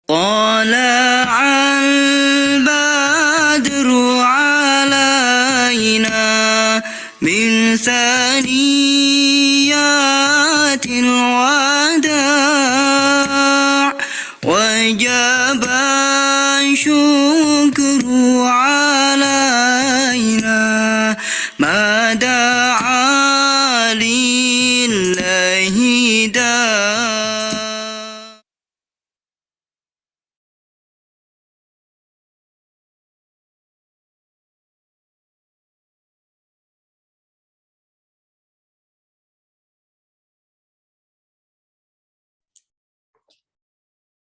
طلع البدر علينا من ثنيات الوداع وجب الشكر علينا ما دعا لله داع.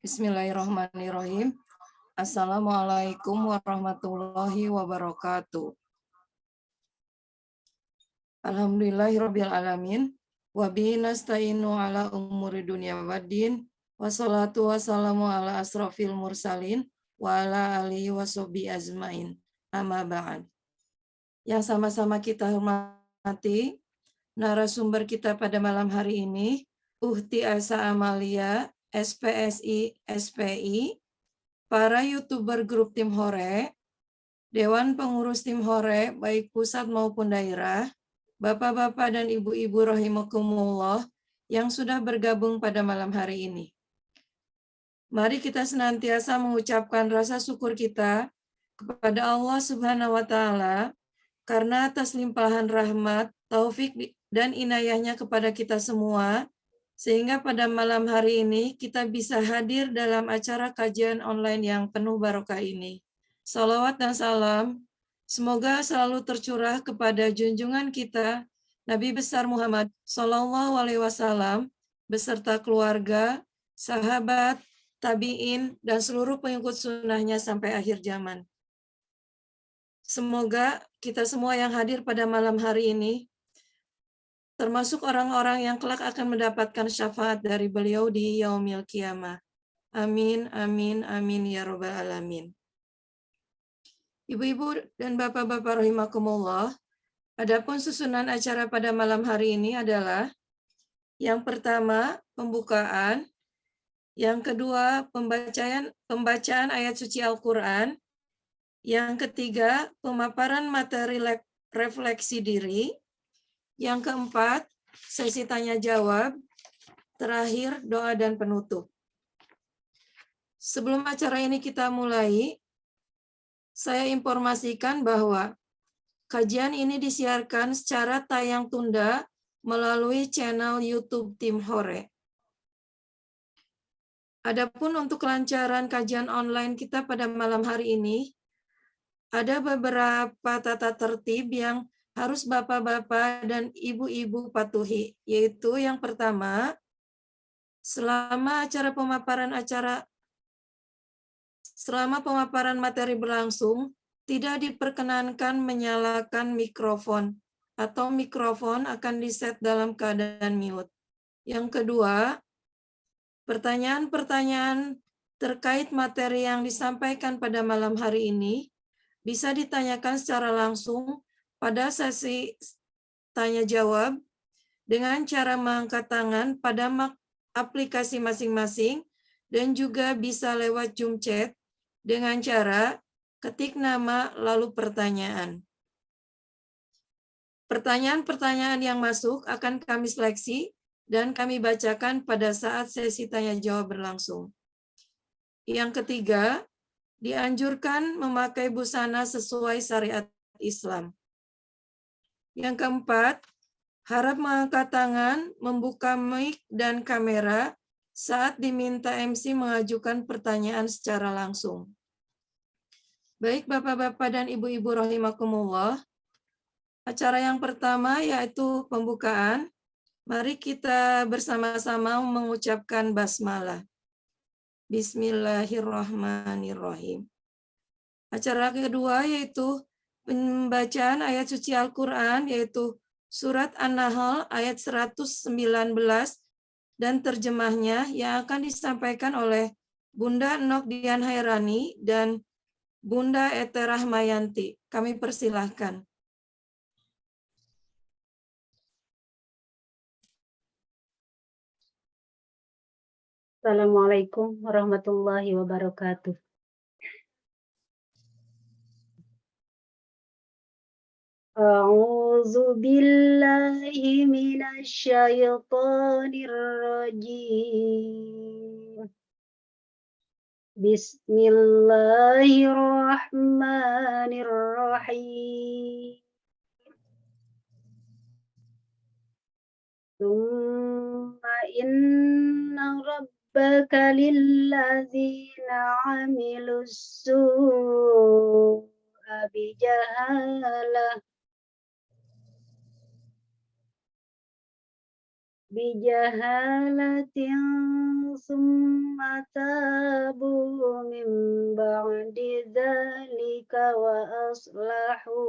Bismillahirrahmanirrahim. Assalamualaikum warahmatullahi wabarakatuh. Alhamdulillahirabbil alamin. Wa bihi nasta'inu ala umuri dunya waddin. Wassalatu wassalamu ala asrofil mursalin wa ala alihi washabihi azmain. Amma ba'd. Yang sama-sama kita hormati narasumber kita pada malam hari ini, Uhti Asa Amalia, SPSI, SPI, para YouTuber grup Tim Hore, Dewan Pengurus Tim Hore, baik pusat maupun daerah, Bapak-bapak dan Ibu-ibu rahimakumullah yang sudah bergabung pada malam hari ini. Mari kita senantiasa mengucapkan rasa syukur kita kepada Allah Subhanahu wa Ta'ala karena atas limpahan rahmat, taufik dan inayahnya kepada kita semua, sehingga pada malam hari ini kita bisa hadir dalam acara kajian online yang penuh barokah ini. Salawat dan salam semoga selalu tercurah kepada junjungan kita Nabi besar Muhammad Shallallahu Alaihi Wasallam beserta keluarga, sahabat, tabiin dan seluruh pengikut sunnahnya sampai akhir zaman. Semoga kita semua yang hadir pada malam hari ini termasuk orang-orang yang kelak akan mendapatkan syafaat dari beliau di yaumil qiyamah. Amin, amin, amin, ya robbal alamin. Ibu-ibu dan bapak-bapak rahimakumullah, adapun susunan acara pada malam hari ini adalah yang pertama, pembukaan, yang kedua, pembacaan ayat suci Al-Quran, yang ketiga, pemaparan materi refleksi diri, yang keempat, sesi tanya jawab, terakhir doa dan penutup. Sebelum acara ini kita mulai, saya informasikan bahwa kajian ini disiarkan secara tayang tunda melalui channel YouTube Tim Hore. Adapun untuk kelancaran kajian online kita pada malam hari ini, ada beberapa tata tertib yang harus bapak-bapak dan ibu-ibu patuhi, yaitu yang pertama, selama pemaparan materi berlangsung, tidak diperkenankan menyalakan mikrofon atau mikrofon akan diset dalam keadaan mute. Yang kedua, pertanyaan-pertanyaan terkait materi yang disampaikan pada malam hari ini bisa ditanyakan secara langsung pada sesi tanya jawab dengan cara mengangkat tangan pada aplikasi masing-masing dan juga bisa lewat Zoom chat dengan cara ketik nama lalu pertanyaan. Pertanyaan-pertanyaan yang masuk akan kami seleksi dan kami bacakan pada saat sesi tanya jawab berlangsung. Yang ketiga, dianjurkan memakai busana sesuai syariat Islam. Yang keempat, harap mengangkat tangan, membuka mic dan kamera saat diminta MC mengajukan pertanyaan secara langsung. Baik Bapak-bapak dan Ibu-ibu rahimakumullah, acara yang pertama yaitu pembukaan. Mari kita bersama-sama mengucapkan basmalah. Bismillahirrahmanirrahim. Acara kedua yaitu pembacaan ayat suci Al-Quran, yaitu surat An-Nahl ayat 119 dan terjemahnya yang akan disampaikan oleh Bunda Nok Dian Hairani dan Bunda Ete Rahmayanti. Kami persilahkan. Assalamualaikum warahmatullahi wabarakatuh. A'udzu billahi minasy syaithanir rajim. Bismillahirrahmanirrahim. Tsumma inna rabbaka lilladzina 'amilus su'a bijahalatin summa tabu min ba'di dzalika wa aslahu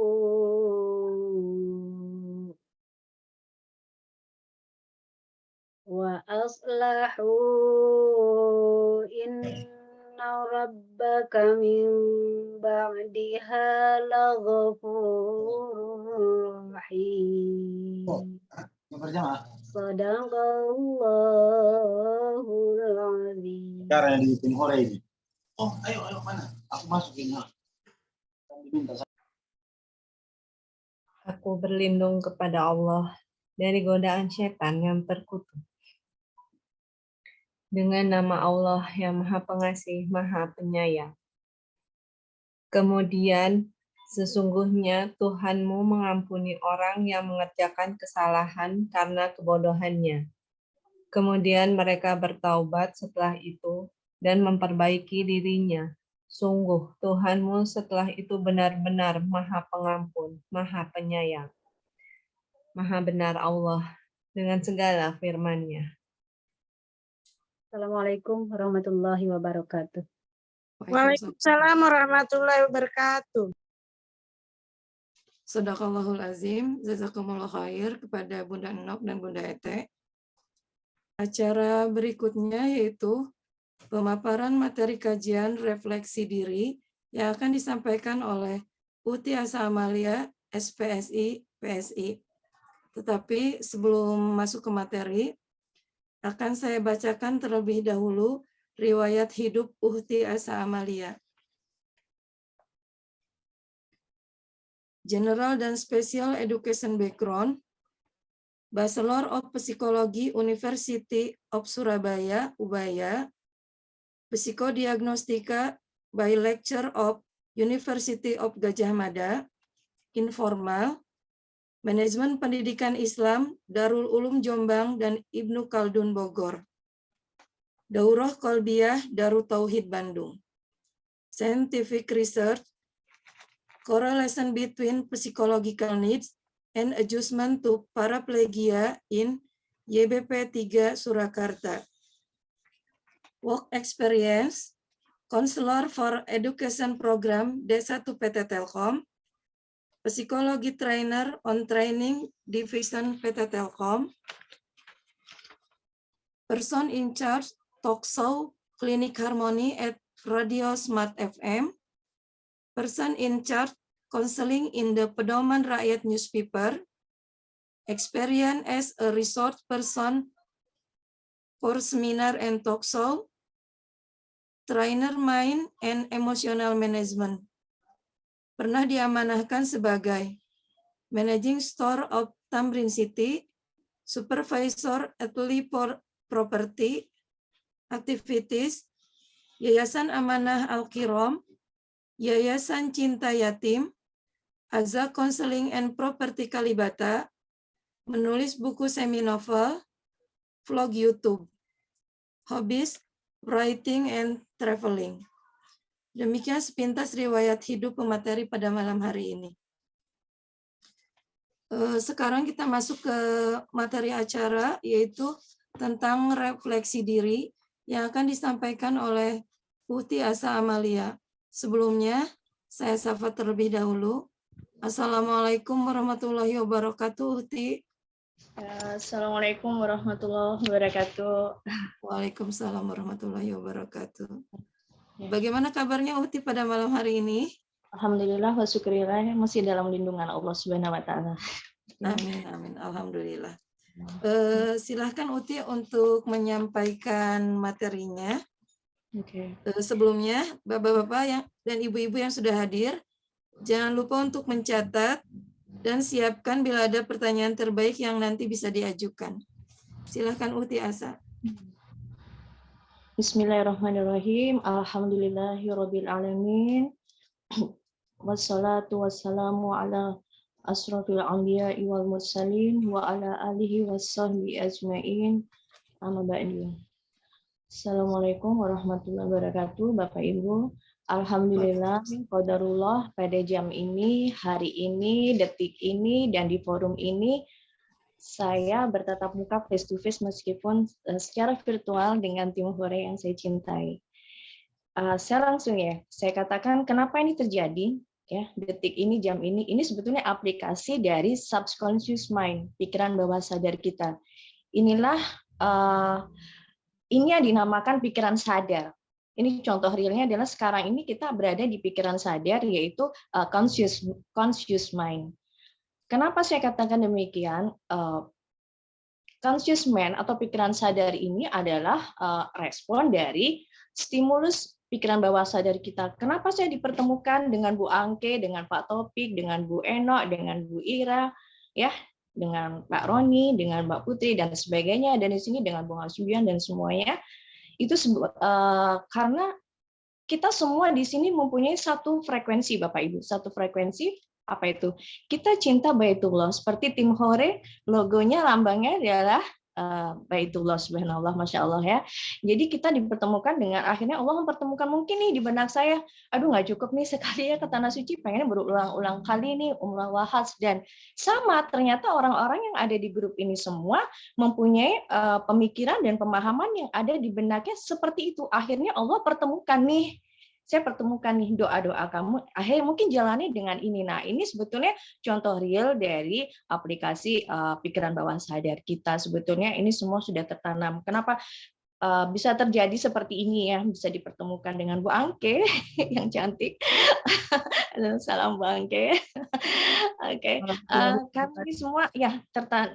inna rabbaka min ba'diha laghafurur rahim. Sadaqallahul azim. Cara yang di tim hore ini. Oh, ayo mana? Aku masukin. Aku berlindung kepada Allah dari godaan setan yang terkutuk. Dengan nama Allah yang Maha Pengasih, Maha Penyayang. Kemudian, sesungguhnya Tuhanmu mengampuni orang yang mengerjakan kesalahan karena kebodohannya. Kemudian mereka bertaubat setelah itu dan memperbaiki dirinya. Sungguh, Tuhanmu setelah itu benar-benar Maha Pengampun, Maha Penyayang. Maha benar Allah dengan segala firman-Nya. Assalamualaikum warahmatullahi wabarakatuh. Waalaikumsalam warahmatullahi wabarakatuh. Sadaqallahul azim, jazakumullah khair kepada Bunda Enok dan Bunda Ete. Acara berikutnya yaitu pemaparan materi kajian refleksi diri yang akan disampaikan oleh Uti Asa Amalia, SPSI, PSI. Tetapi sebelum masuk ke materi, akan saya bacakan terlebih dahulu riwayat hidup Uhti Asa Amalia. General dan Special Education Background, Bachelor of Psychology University of Surabaya, Ubaya, Psikodiagnostika by Lecture of University of Gadjah Mada, Informal, Manajemen Pendidikan Islam, Darul Ulum Jombang dan Ibnu Khaldun Bogor. Daurah Kolbiyah Darut Tauhid Bandung. Scientific Research, Correlation between Psychological Needs and Adjustment to Paraplegia in YBP 3 Surakarta. Work Experience, Counselor for Education Program D1 PT Telkom, Psikologi Trainer on Training Division PT Telkom, Person in Charge Talk Show Klinik Harmony at Radio Smart FM, Person in Charge Counseling in the Pedoman Rakyat Newspaper, Experience as a Resource Person for Seminar and Talk Show, Trainer Mind and Emotional Management. Pernah diamanahkan sebagai Managing Store of Tamrin City, Supervisor Atli Property, Activities, Yayasan Amanah Al-Kiram, Yayasan Cinta Yatim, Aza Counseling and Property Kalibata, menulis buku semi-novel, vlog YouTube, hobbies, writing and traveling. Demikian sepintas riwayat hidup pemateri pada malam hari ini. Sekarang kita masuk ke materi acara, yaitu tentang refleksi diri yang akan disampaikan oleh Uhti Asa Amalia. Sebelumnya, saya sapa terlebih dahulu. Assalamualaikum warahmatullahi wabarakatuh, Uhti. Assalamualaikum warahmatullahi wabarakatuh. Waalaikumsalam warahmatullahi wabarakatuh. Bagaimana kabarnya Uhti pada malam hari ini? Alhamdulillah wa syukurillah masih dalam lindungan Allah Subhanahu wa taala. Amin amin alhamdulillah. Silahkan Uti untuk menyampaikan materinya. Oke. Sebelumnya, Bapak-Bapak dan Ibu-Ibu yang sudah hadir, jangan lupa untuk mencatat dan siapkan bila ada pertanyaan terbaik yang nanti bisa diajukan. Silahkan Uti Asa. Bismillahirrahmanirrahim. Alhamdulillahirabbil alamin. Wassalatu wassalamu ala asrofil anbiya'i wal mursalin wa ala alihi wassahbihi ajmain. Amma ba'du. Assalamualaikum warahmatullahi wabarakatuh, Bapak Ibu. Alhamdulillah, qadarullah pada jam ini, hari ini, detik ini, dan di forum ini, saya bertatap muka face to face meskipun secara virtual dengan tim Hore yang saya cintai. Saya langsung saya katakan kenapa ini terjadi, ya, detik ini, jam ini sebetulnya aplikasi dari subconscious mind, pikiran bawah sadar kita. Inilah ini yang dinamakan pikiran sadar. Ini contoh realnya adalah sekarang ini kita berada di pikiran sadar, yaitu conscious mind. Kenapa saya katakan demikian? Conscious mind atau pikiran sadar ini adalah respon dari stimulus pikiran bawah sadar kita. Kenapa saya dipertemukan dengan Bu Angke, dengan Pak Topik, dengan Bu Enok, dengan Bu Ira, ya, dengan Pak Roni, dengan Mbak Putri, dan sebagainya, dan di sini dengan Bung Asubian dan semuanya, itu karena kita semua di sini mempunyai satu frekuensi, Bapak Ibu, satu frekuensi, apa itu? Kita cinta Baitullah, seperti tim Hore, logonya, lambangnya adalah Baitullah, subhanallah, masya Allah ya. Jadi kita dipertemukan dengan akhirnya Allah mempertemukan mungkin nih di benak saya, aduh nggak cukup nih sekali ya ke tanah suci, pengennya berulang-ulang kali nih umrah wahaj, dan sama ternyata orang-orang yang ada di grup ini semua mempunyai pemikiran dan pemahaman yang ada di benaknya seperti itu. Akhirnya Allah pertemukan nih. Saya pertemukan nih doa-doa kamu, akhirnya mungkin jalani dengan ini. Nah, ini sebetulnya contoh real dari aplikasi pikiran bawah sadar kita. Sebetulnya ini semua sudah tertanam. Kenapa bisa terjadi seperti ini ya? Bisa dipertemukan dengan Bu Angke yang cantik. Salam Bu Angke. Oke, karena ini semua ya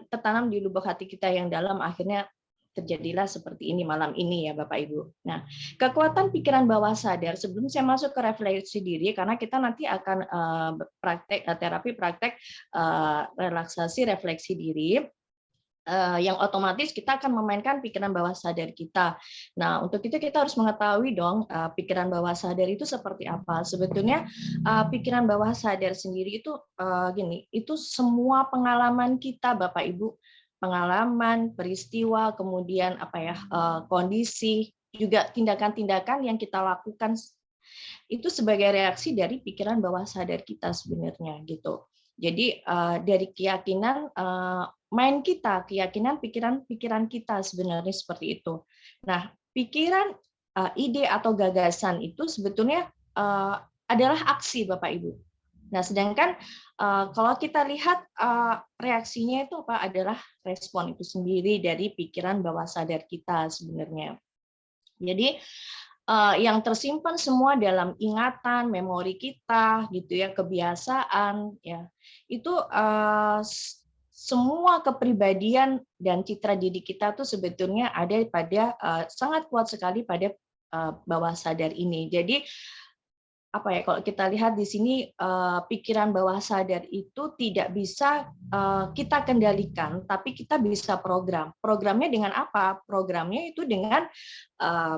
tertanam di lubuk hati kita yang dalam, akhirnya terjadilah seperti ini malam ini ya Bapak Ibu. Nah, kekuatan pikiran bawah sadar, sebelum saya masuk ke refleksi diri, karena kita nanti akan terapi praktek relaksasi refleksi diri, yang otomatis kita akan memainkan pikiran bawah sadar kita. Nah, untuk itu kita harus mengetahui dong pikiran bawah sadar itu seperti apa. Sebetulnya pikiran bawah sadar sendiri itu itu semua pengalaman kita Bapak Ibu, pengalaman, peristiwa, kemudian kondisi, juga tindakan-tindakan yang kita lakukan itu sebagai reaksi dari pikiran bawah sadar kita sebenarnya gitu. Jadi dari keyakinan mind kita, keyakinan pikiran kita sebenarnya seperti itu. Nah, pikiran, ide atau gagasan itu sebetulnya adalah aksi Bapak Ibu. Nah, sedangkan kalau kita lihat reaksinya itu apa adalah respon itu sendiri dari pikiran bawah sadar kita sebenarnya. Jadi yang tersimpan semua dalam ingatan, memori kita, gitu ya, kebiasaan, ya, itu semua kepribadian dan citra diri kita tuh sebetulnya ada pada sangat kuat sekali pada bawah sadar ini. Jadi kalau kita lihat di sini pikiran bawah sadar itu tidak bisa kita kendalikan, tapi kita bisa program. Programnya dengan apa? Programnya itu dengan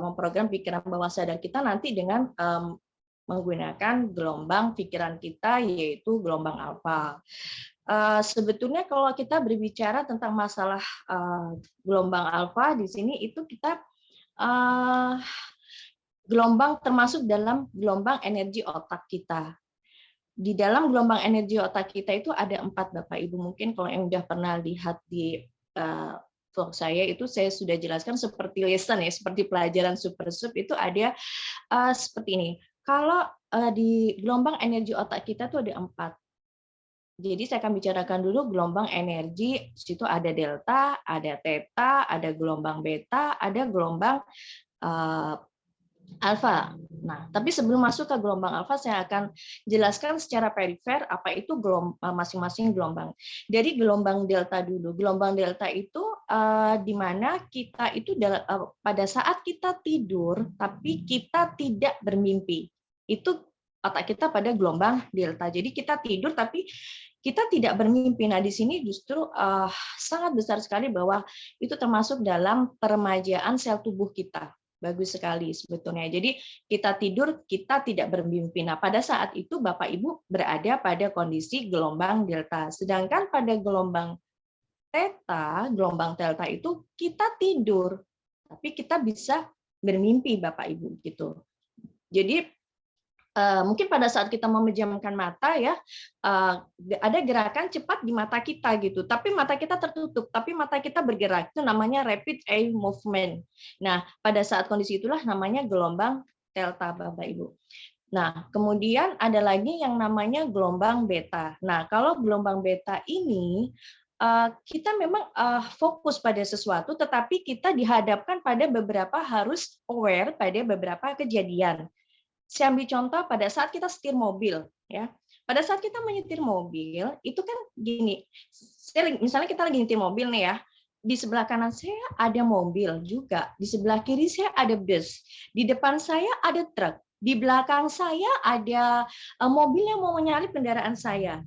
memprogram pikiran bawah sadar kita nanti dengan menggunakan gelombang pikiran kita, yaitu gelombang alfa. Sebetulnya kalau kita berbicara tentang masalah gelombang alfa di sini itu kita gelombang termasuk dalam gelombang energi otak kita. Di dalam gelombang energi otak kita itu ada 4 Bapak Ibu. Mungkin kalau yang udah pernah lihat di vlog saya itu saya sudah jelaskan seperti lesson ya, seperti pelajaran super sub itu ada seperti ini. Kalau di gelombang energi otak kita tuh ada 4. Jadi saya akan bicarakan dulu gelombang energi, situ ada delta, ada theta, ada gelombang beta, ada gelombang alfa. Nah, tapi sebelum masuk ke gelombang alfa, saya akan jelaskan secara perifer apa itu masing-masing gelombang. Dari gelombang delta dulu. Gelombang delta itu di mana kita itu pada saat kita tidur, tapi kita tidak bermimpi. Itu otak kita pada gelombang delta. Jadi kita tidur, tapi kita tidak bermimpi. Nah, di sini justru sangat besar sekali bahwa itu termasuk dalam peremajaan sel tubuh kita. Bagus sekali sebetulnya. Jadi kita tidur, kita tidak bermimpi. Nah, pada saat itu Bapak Ibu berada pada kondisi gelombang delta. Sedangkan pada gelombang theta, gelombang delta itu kita tidur, tapi kita bisa bermimpi Bapak Ibu gitu. Jadi mungkin pada saat kita memejamkan mata ya, ada gerakan cepat di mata kita gitu, tapi mata kita tertutup, tapi mata kita bergerak, itu namanya rapid eye movement. Nah, pada saat kondisi itulah namanya gelombang delta Bapak Ibu. Nah, kemudian ada lagi yang namanya gelombang beta. Nah, kalau gelombang beta ini kita memang fokus pada sesuatu, tetapi kita dihadapkan pada beberapa, harus aware pada beberapa kejadian. Saya ambil contoh pada saat kita setir mobil, ya. Pada saat kita menyetir mobil, itu kan gini, misalnya kita lagi nyetir mobil nih ya, di sebelah kanan saya ada mobil juga, di sebelah kiri saya ada bus, di depan saya ada truk, di belakang saya ada mobil yang mau menyalip kendaraan saya,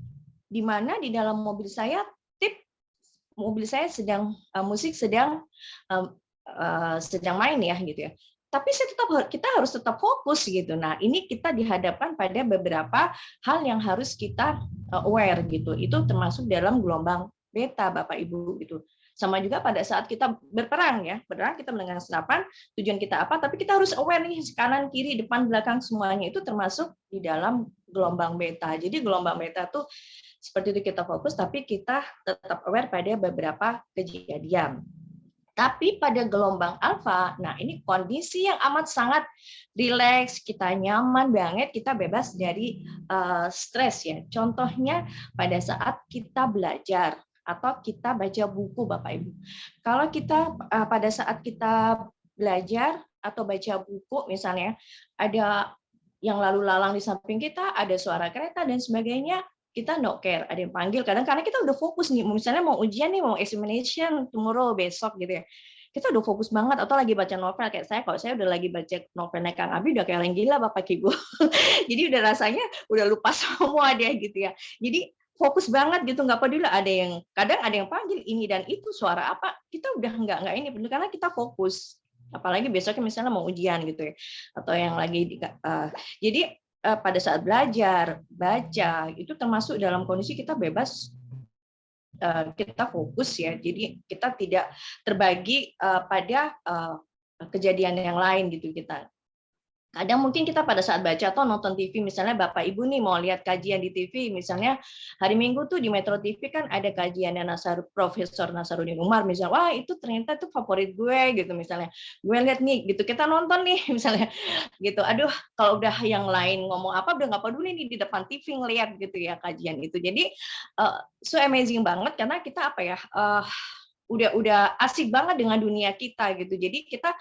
di mana di dalam mobil saya sedang musik sedang main ya gitu ya. Tapi kita harus tetap fokus gitu. Nah, ini kita dihadapkan pada beberapa hal yang harus kita aware gitu. Itu termasuk dalam gelombang beta Bapak Ibu gitu. Sama juga pada saat kita berperang ya. Berperang kita mendengar senapan, tujuan kita apa, tapi kita harus aware nih kanan, kiri, depan, belakang semuanya itu termasuk di dalam gelombang beta. Jadi gelombang beta tuh seperti itu, kita fokus tapi kita tetap aware pada beberapa kejadian. Tapi pada gelombang alfa, nah ini kondisi yang amat sangat rileks, kita nyaman banget, kita bebas dari stres ya. Contohnya pada saat kita belajar atau kita baca buku Bapak Ibu. Kalau kita pada saat kita belajar atau baca buku misalnya ada yang lalu lalang di samping kita, ada suara kereta dan sebagainya, kita no care, ada yang panggil, kadang karena kita udah fokus nih, misalnya mau ujian nih, mau examination tomorrow, besok gitu ya, kita udah fokus banget, atau lagi baca novel, kayak saya, kalau saya udah lagi baca novelnya Kang Abi, udah kayak orang gila Bapak Ibu, jadi udah rasanya udah lupa semua deh gitu ya, jadi fokus banget gitu, nggak peduli ada yang, kadang ada yang panggil ini dan itu, suara apa, kita udah nggak ini, karena kita fokus, apalagi besoknya misalnya mau ujian gitu ya, atau yang lagi, jadi pada saat belajar, baca, itu termasuk dalam kondisi kita bebas, kita fokus ya. Jadi kita tidak terbagi pada kejadian yang lain gitu kita. Kadang mungkin kita pada saat baca atau nonton TV, misalnya Bapak Ibu nih mau lihat kajian di TV, misalnya hari Minggu tuh di Metro TV kan ada kajiannya Profesor Nasaruddin Umar, misalnya, wah itu ternyata itu favorit gue gitu, misalnya gue lihat nih gitu, kita nonton nih misalnya gitu, aduh kalau udah yang lain ngomong apa udah nggak peduli nih, di depan TV ngelihat gitu ya kajian itu. Jadi so amazing banget karena kita apa ya, udah asik banget dengan dunia kita gitu, jadi kita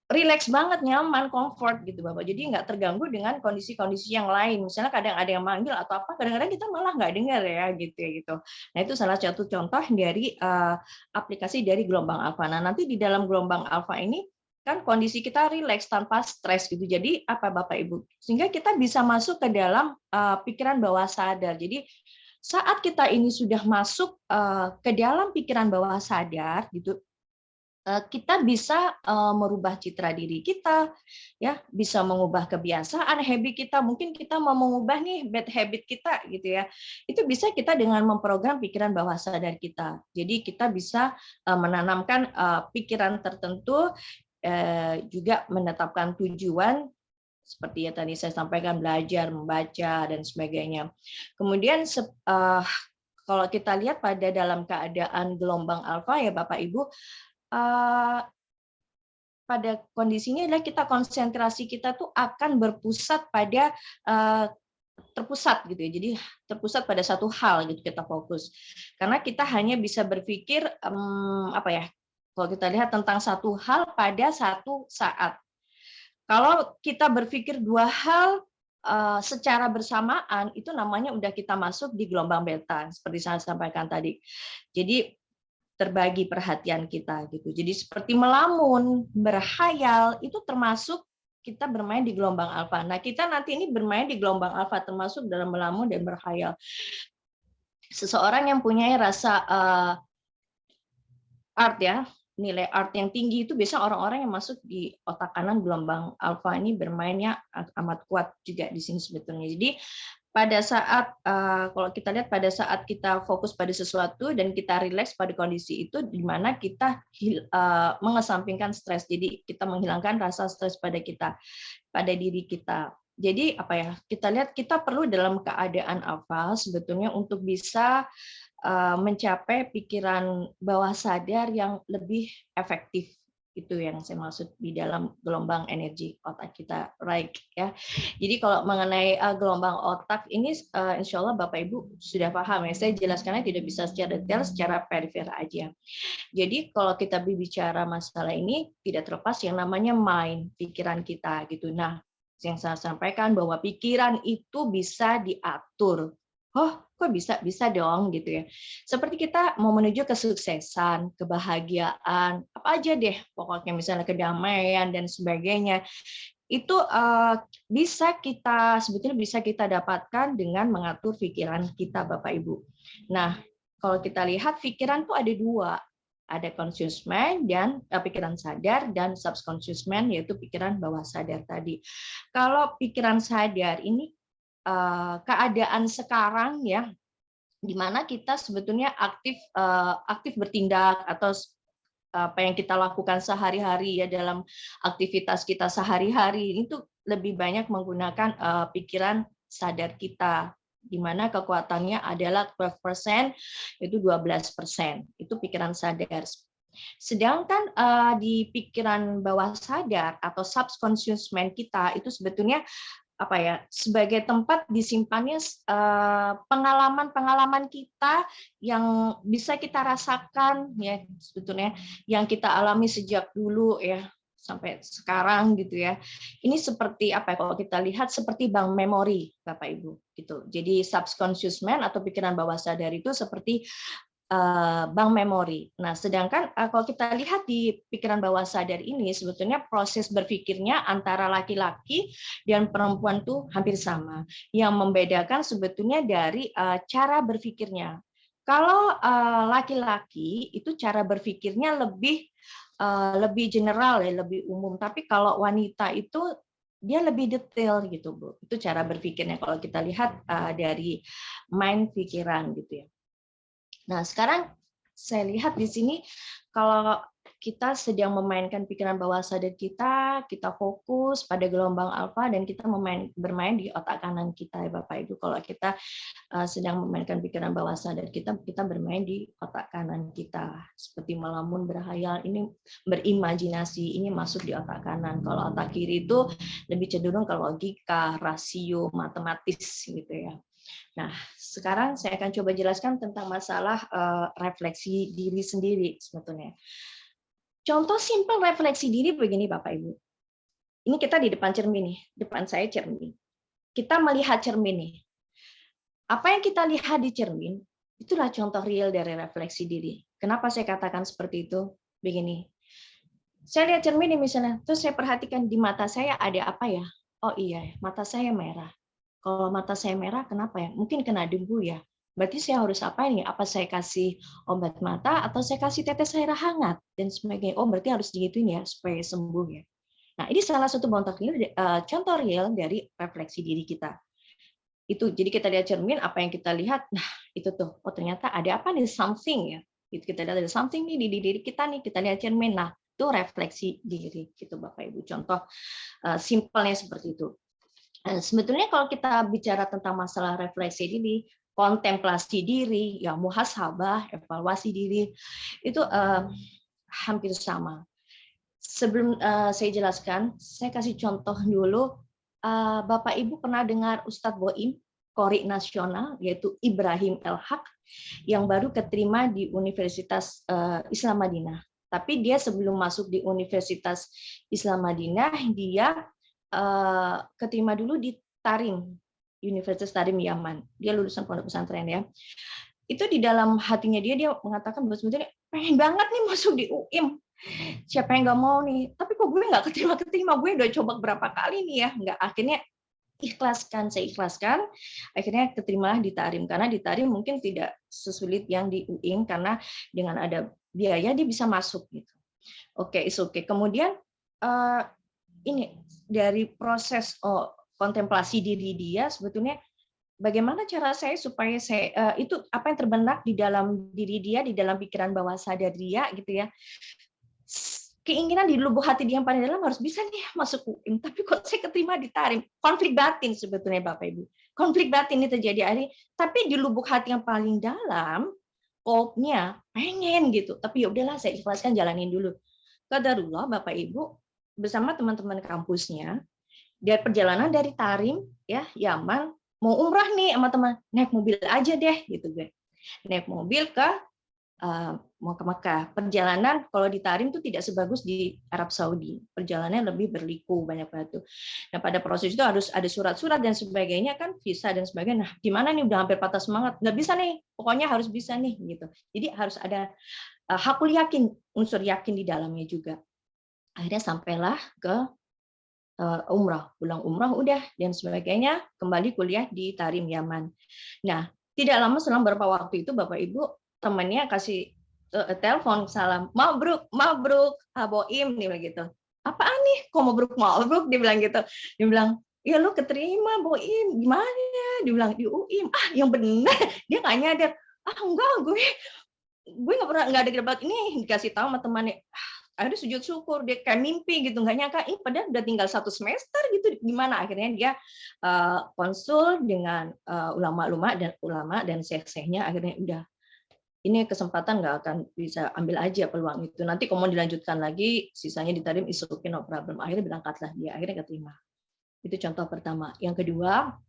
relax banget, nyaman, comfort gitu Bapak. Jadi nggak terganggu dengan kondisi-kondisi yang lain. Misalnya kadang ada yang manggil atau apa, kadang-kadang kita malah nggak dengar ya gitu ya gitu. Nah itu salah satu contoh dari aplikasi dari gelombang alfa. Nah nanti di dalam gelombang alfa ini kan kondisi kita relax tanpa stres gitu. Jadi apa Bapak Ibu? Sehingga kita bisa masuk ke dalam pikiran bawah sadar. Jadi saat kita ini sudah masuk ke dalam pikiran bawah sadar gitu, kita bisa merubah citra diri kita, ya, bisa mengubah kebiasaan, habit kita. Mungkin kita mau mengubah nih bad habit kita, gitu ya. Itu bisa kita dengan memprogram pikiran bawah sadar kita. Jadi kita bisa menanamkan pikiran tertentu, juga menetapkan tujuan. Seperti yang tadi saya sampaikan, belajar, membaca dan sebagainya. Kemudian kalau kita lihat pada dalam keadaan gelombang alfa ya Bapak Ibu. Pada kondisinya adalah kita konsentrasi kita tuh akan berpusat pada terpusat gitu ya, jadi terpusat pada satu hal gitu, kita fokus karena kita hanya bisa berpikir apa ya, kalau kita lihat tentang satu hal pada satu saat. Kalau kita berpikir dua hal secara bersamaan, itu namanya udah kita masuk di gelombang beta, seperti saya sampaikan tadi. Jadi terbagi perhatian kita gitu. Jadi seperti melamun, berhayal, itu termasuk kita bermain di gelombang alfa. Nah, kita nanti ini bermain di gelombang alfa, termasuk dalam melamun dan berhayal. Seseorang yang punya rasa art ya, nilai art yang tinggi itu biasa orang-orang yang masuk di otak kanan gelombang alfa ini bermainnya amat kuat juga di sini sebetulnya. Jadi pada saat kalau kita lihat pada saat kita fokus pada sesuatu dan kita rileks pada kondisi itu, di mana kita mengesampingkan stres. Jadi kita menghilangkan rasa stres pada kita, pada diri kita. Jadi apa ya, kita lihat kita perlu dalam keadaan alfa sebetulnya untuk bisa mencapai pikiran bawah sadar yang lebih efektif. Itu yang saya maksud di dalam gelombang energi otak kita, right ya. Jadi kalau mengenai gelombang otak ini insya Allah Bapak Ibu sudah paham ya. Saya jelaskannya tidak bisa secara detail, secara perifer aja. Jadi kalau kita berbicara masalah ini tidak terlepas yang namanya mind, pikiran kita gitu. Nah, yang saya sampaikan bahwa pikiran itu bisa diatur. Oh, kok bisa? Bisa dong gitu ya. Seperti kita mau menuju kesuksesan, kebahagiaan, apa aja deh, pokoknya misalnya kedamaian dan sebagainya. Itu sebetulnya bisa kita dapatkan dengan mengatur pikiran kita, Bapak Ibu. Nah, kalau kita lihat pikiran tuh ada dua. Ada conscious mind dan pikiran sadar dan subconscious mind, yaitu pikiran bawah sadar tadi. Kalau pikiran sadar ini keadaan sekarang ya, di mana kita sebetulnya aktif bertindak atau apa yang kita lakukan sehari-hari ya dalam aktivitas kita sehari-hari itu lebih banyak menggunakan pikiran sadar kita, di mana kekuatannya adalah 12%, itu 12%, itu pikiran sadar. Sedangkan di pikiran bawah sadar atau subconscious mind kita itu sebetulnya apa ya, sebagai tempat disimpannya pengalaman-pengalaman kita yang bisa kita rasakan ya sebetulnya, yang kita alami sejak dulu ya sampai sekarang gitu ya. Ini seperti apa ya, kalau kita lihat seperti bank memori Bapak Ibu gitu. Jadi subconscious mind atau pikiran bawah sadar itu seperti bank memori. Nah, sedangkan kalau kita lihat di pikiran bawah sadar ini sebetulnya proses berpikirnya antara laki-laki dan perempuan tuh hampir sama. Yang membedakan sebetulnya dari cara berpikirnya. Kalau laki-laki itu cara berpikirnya lebih general ya, lebih umum. Tapi kalau wanita itu dia lebih detail gitu, Bu. Itu cara berpikirnya kalau kita lihat dari mind pikiran gitu ya. Nah, sekarang saya lihat di sini kalau kita sedang memainkan pikiran bawah sadar kita fokus pada gelombang alfa dan kita bermain di otak kanan kita ya Bapak Ibu. Kalau kita sedang memainkan pikiran bawah sadar kita bermain di otak kanan kita. Seperti melamun, berhayal, ini berimajinasi, ini masuk di otak kanan. Kalau otak kiri itu lebih cenderung ke logika, rasio, matematis gitu ya. Nah, sekarang saya akan coba jelaskan tentang masalah refleksi diri sendiri sebetulnya. Contoh simpel refleksi diri begini Bapak Ibu. Ini kita di depan cermin nih, depan saya cermin. Kita melihat cermin nih. Apa yang kita lihat di cermin, itulah contoh real dari refleksi diri. Kenapa saya katakan seperti itu? Begini. Saya lihat cermin nih misalnya, terus saya perhatikan di mata saya ada apa ya? Oh iya, mata saya merah. Kalau mata saya merah, kenapa ya? Mungkin kena debu ya. Berarti saya harus apa ini? Apa saya kasih obat mata atau saya kasih tetes air hangat dan sebagainya? Oh, berarti harus digituin ya supaya sembuh ya. Nah, ini salah satu contoh real dari refleksi diri kita. Itu jadi kita lihat cermin, apa yang kita lihat, nah itu tuh. Oh, ternyata ada apa nih, something ya. Itu kita lihat ada something nih di diri kita nih, kita lihat cermin. Nah, itu refleksi diri gitu Bapak Ibu. Contoh simpelnya seperti itu. Sebetulnya kalau kita bicara tentang masalah refleksi diri, kontemplasi diri, ya muhasabah, evaluasi diri, itu hampir sama. Sebelum saya jelaskan, saya kasih contoh dulu. Bapak Ibu pernah dengar Ustadz Boim, Qori Nasional, yaitu Ibrahim El-Haq, yang baru keterima di Universitas Islam Madinah. Tapi dia sebelum masuk di Universitas Islam Madinah, dia keterima dulu di Tarim, Universitas Tarim Yaman. Dia lulusan pondok pesantren ya. Itu di dalam hatinya dia mengatakan bahwa sebetulnya pengen banget nih masuk di UIM. Siapa yang nggak mau nih? Tapi kok gue nggak keterima, gue udah coba berapa kali nih ya, nggak. Akhirnya saya ikhlaskan, akhirnya keterimalah di Tarim, karena di Tarim mungkin tidak sesulit yang di UIM, karena dengan ada biaya dia bisa masuk gitu. Oke, is oke. Kemudian ini dari proses kontemplasi diri dia, sebetulnya bagaimana cara saya supaya saya itu apa yang terbenak di dalam diri dia, di dalam pikiran bawah sadar dia gitu ya. Keinginan di lubuk hati dia yang paling dalam harus bisa nih masuk UIM, tapi kok saya keterima di Tarim. Konflik batin sebetulnya Bapak Ibu. Konflik batin ini terjadi tapi di lubuk hati yang paling dalam, kopnya pengen gitu. Tapi ya udahlah, saya ikhlaskan, jalanin dulu. Qadarullah Bapak Ibu bersama teman-teman kampusnya, dia perjalanan dari Tarim ya Yaman, mau umrah nih sama teman, naik mobil aja deh gitu gue. Naik mobil mau ke Mekah. Perjalanan kalau di Tarim itu tidak sebagus di Arab Saudi. Perjalanannya lebih berliku, banyak batu. Nah, pada proses itu harus ada surat-surat dan sebagainya kan, visa dan sebagainya. Nah, gimana nih udah hampir patah semangat, nggak bisa nih, pokoknya harus bisa nih gitu. Jadi harus ada hakul yakin, unsur yakin di dalamnya juga. Akhirnya sampailah ke umrah, pulang umrah udah dan sebagainya, kembali kuliah di Tarim Yaman. Nah, tidak lama selang beberapa waktu itu Bapak Ibu temannya kasih telepon, salam, mabruk Aboim, dia bilang gitu. Apaan nih, kok mabruk, dia bilang gitu. Dia bilang, ya lu keterima Boim, gimana ya? Dia bilang di UIM. Yang benar, dia nggak nyadar. Enggak, gue nggak ada debat ini, dikasih tahu sama temannya. Akhirnya sujud syukur, dia kayak mimpi gitu, nggak nyangka ini padahal udah tinggal 1 semester gitu. Gimana akhirnya dia konsul dengan ulama dan syekh-syekhnya, akhirnya udah ini kesempatan, nggak akan bisa ambil aja peluang itu. Nanti kalau mau dilanjutkan lagi, sisanya di Tarim, is okay, no problem. Akhirnya berangkatlah dia, akhirnya keterima. Itu contoh pertama. Yang kedua,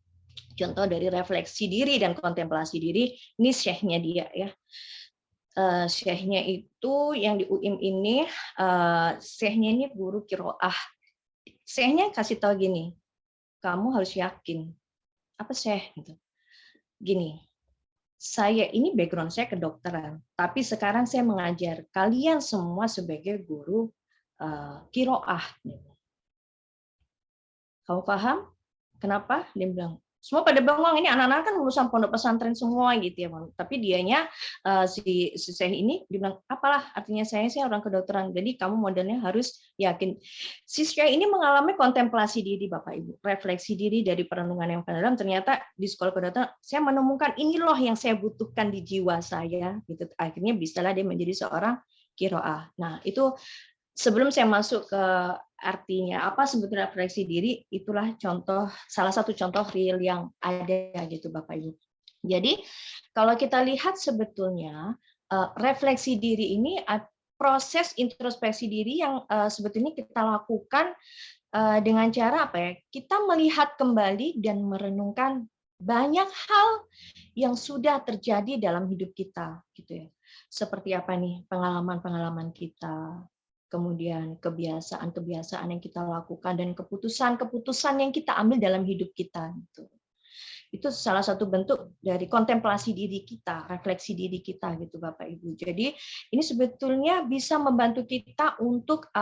contoh dari refleksi diri dan kontemplasi diri, ini syekhnya dia ya. Syekhnya itu yang di UIM ini, syekhnya ini guru kiroah. Syekhnya kasih tahu gini, kamu harus yakin. Apa syekh? Gitu. Gini, saya ini background saya kedokteran, tapi sekarang saya mengajar kalian semua sebagai guru kiroah. Kamu paham? Kenapa? Dia bilang, semua pada bengong, ini anak-anak kan lulusan pondok pesantren semua gitu ya, Bang. Tapi dianya si saya ini dibilang, apalah artinya saya orang kedokteran. Jadi kamu modelnya harus yakin. Si saya ini mengalami kontemplasi diri Bapak Ibu, refleksi diri dari perenungan yang dalam. Ternyata di sekolah kedokteran saya menemukan ini loh yang saya butuhkan di jiwa saya. Gitu. Akhirnya bisalah dia menjadi seorang kiroah. Nah itu sebelum saya masuk ke artinya apa sebetulnya refleksi diri, itulah salah satu contoh real yang ada gitu Bapak Ibu. Jadi kalau kita lihat sebetulnya refleksi diri ini proses introspeksi diri yang sebetulnya kita lakukan dengan cara apa ya? Kita melihat kembali dan merenungkan banyak hal yang sudah terjadi dalam hidup kita gitu ya. Seperti apa nih pengalaman-pengalaman kita, kemudian kebiasaan-kebiasaan yang kita lakukan dan keputusan-keputusan yang kita ambil dalam hidup kita. Itu salah satu bentuk dari kontemplasi diri kita, refleksi diri kita gitu Bapak Ibu. Jadi ini sebetulnya bisa membantu kita untuk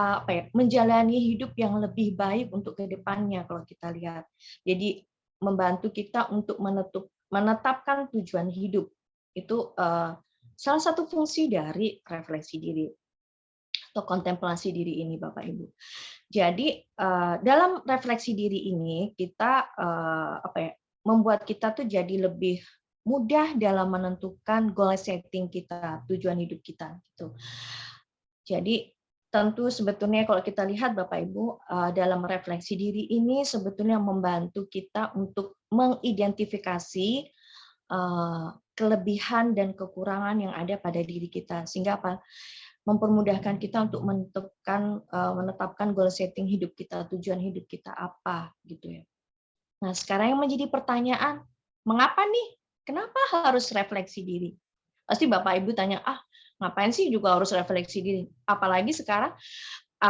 menjalani hidup yang lebih baik untuk ke depannya kalau kita lihat. Jadi membantu kita untuk menetapkan tujuan hidup. Itu salah satu fungsi dari refleksi diri atau kontemplasi diri ini Bapak Ibu. Jadi dalam refleksi diri ini kita membuat kita tuh jadi lebih mudah dalam menentukan goal setting kita, tujuan hidup kita gitu. Jadi tentu sebetulnya kalau kita lihat Bapak Ibu dalam refleksi diri ini sebetulnya membantu kita untuk mengidentifikasi kelebihan dan kekurangan yang ada pada diri kita, sehingga mempermudahkan kita untuk menetapkan goal setting hidup kita, tujuan hidup kita apa gitu ya. Nah, sekarang yang menjadi pertanyaan, mengapa nih? Kenapa harus refleksi diri? Pasti Bapak Ibu tanya, ngapain sih juga harus refleksi diri? Apalagi sekarang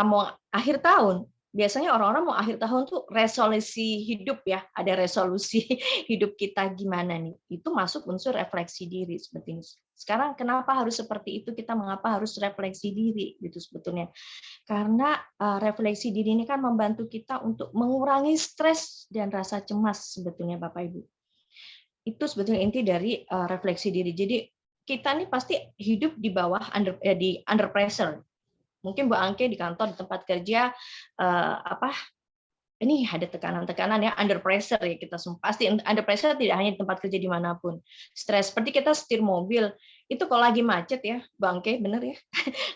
mau akhir tahun, biasanya orang-orang mau akhir tahun tuh resolusi hidup ya, ada resolusi hidup kita gimana nih. Itu masuk unsur refleksi diri seperti ini. Sekarang kenapa harus seperti itu? Kita mengapa harus refleksi diri gitu sebetulnya? Karena refleksi diri ini kan membantu kita untuk mengurangi stres dan rasa cemas sebetulnya Bapak Ibu. Itu sebetulnya inti dari refleksi diri. Jadi kita nih pasti hidup di bawah under pressure. Mungkin Bu Angke di kantor, di tempat kerja, ini ada tekanan-tekanan ya, under pressure ya, kita semua pasti under pressure, tidak hanya di tempat kerja dimanapun. Stres, seperti kita setir mobil, itu kalau lagi macet ya, Bu Angke, bener ya,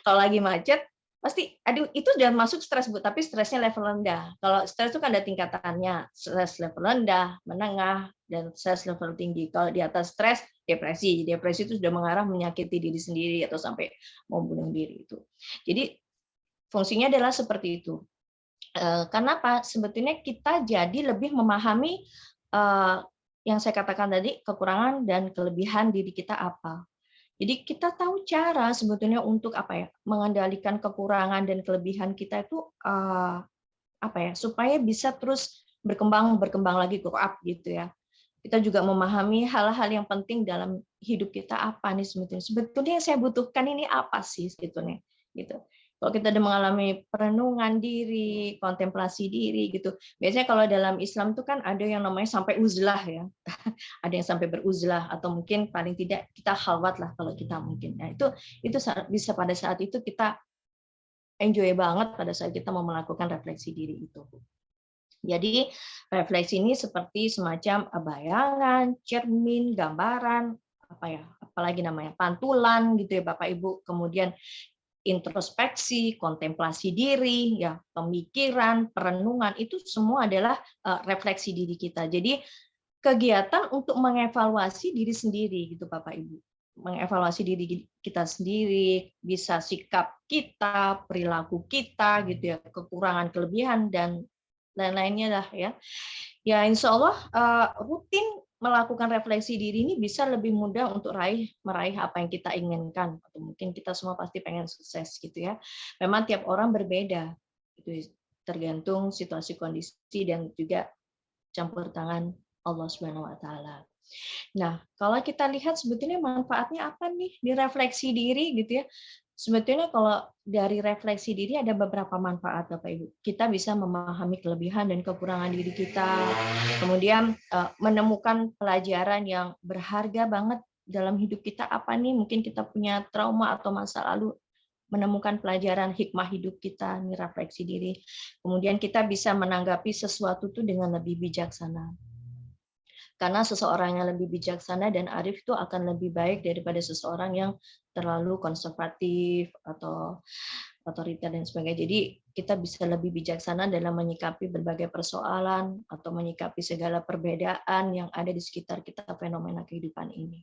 kalau lagi macet, pasti, aduh, itu sudah masuk stres Bu, tapi stresnya level rendah. Kalau stres itu kan ada tingkatannya, stres level rendah, menengah, dan stres level tinggi. Kalau di atas stres, depresi. Depresi itu sudah mengarah menyakiti diri sendiri atau sampai mau bunuh diri itu. Jadi fungsinya adalah seperti itu. Kenapa? Sebetulnya kita jadi lebih memahami yang saya katakan tadi, kekurangan dan kelebihan diri kita apa. Jadi kita tahu cara sebetulnya untuk mengendalikan kekurangan dan kelebihan kita itu supaya bisa terus berkembang lagi, grow up gitu ya. Kita juga memahami hal-hal yang penting dalam hidup kita apa nih sebetulnya. Sebetulnya yang saya butuhkan ini apa sih sebetulnya gitu. Kalau kita udah mengalami perenungan diri, kontemplasi diri gitu. Biasanya kalau dalam Islam itu kan ada yang namanya sampai uzlah ya. Ada yang sampai beruzlah atau mungkin paling tidak kita khalwat lah kalau kita mungkin. Nah, itu bisa pada saat itu kita enjoy banget pada saat kita mau melakukan refleksi diri itu. Jadi refleksi ini seperti semacam bayangan, cermin, gambaran, apalagi namanya pantulan gitu ya Bapak Ibu. Kemudian introspeksi, kontemplasi diri, ya pemikiran, perenungan itu semua adalah refleksi diri kita. Jadi kegiatan untuk mengevaluasi diri sendiri gitu Bapak Ibu. Mengevaluasi diri kita sendiri, bisa sikap kita, perilaku kita gitu ya, kekurangan, kelebihan dan lain-lainnya lah ya. Ya insya Allah rutin melakukan refleksi diri ini bisa lebih mudah untuk meraih apa yang kita inginkan. Atau mungkin kita semua pasti pengen sukses gitu ya. Memang tiap orang berbeda, itu tergantung situasi kondisi dan juga campur tangan Allah Subhanahu Wa Taala. Nah kalau kita lihat sebetulnya manfaatnya apa nih di refleksi diri gitu ya. Sebetulnya kalau dari refleksi diri ada beberapa manfaat Bapak Ibu. Kita bisa memahami kelebihan dan kekurangan diri kita. Kemudian menemukan pelajaran yang berharga banget dalam hidup kita apa nih? Mungkin kita punya trauma atau masa lalu, menemukan pelajaran hikmah hidup kita, ini refleksi diri. Kemudian kita bisa menanggapi sesuatu itu dengan lebih bijaksana. Karena seseorang yang lebih bijaksana dan arif itu akan lebih baik daripada seseorang yang terlalu konservatif atau otoriter dan sebagainya. Jadi kita bisa lebih bijaksana dalam menyikapi berbagai persoalan atau menyikapi segala perbedaan yang ada di sekitar kita, fenomena kehidupan ini.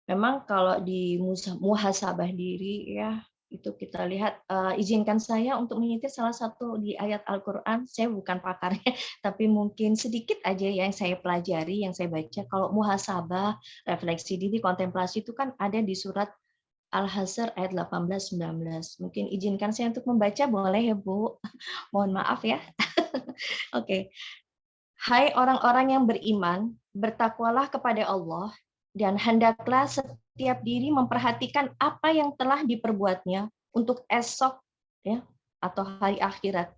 Memang kalau di muhasabah diri ya, itu kita lihat, izinkan saya untuk menyitir salah satu di ayat Al-Quran. Saya bukan pakarnya, tapi mungkin sedikit aja yang saya pelajari, yang saya baca. Kalau muhasabah, refleksi diri, kontemplasi itu kan ada di surat Al-Hasr ayat 18-19. Mungkin izinkan saya untuk membaca, boleh ya Bu? Mohon maaf ya. Oke. Hai orang-orang yang beriman, bertakwalah kepada Allah, dan hendaklah setiap diri memperhatikan apa yang telah diperbuatnya untuk esok ya atau hari akhirat.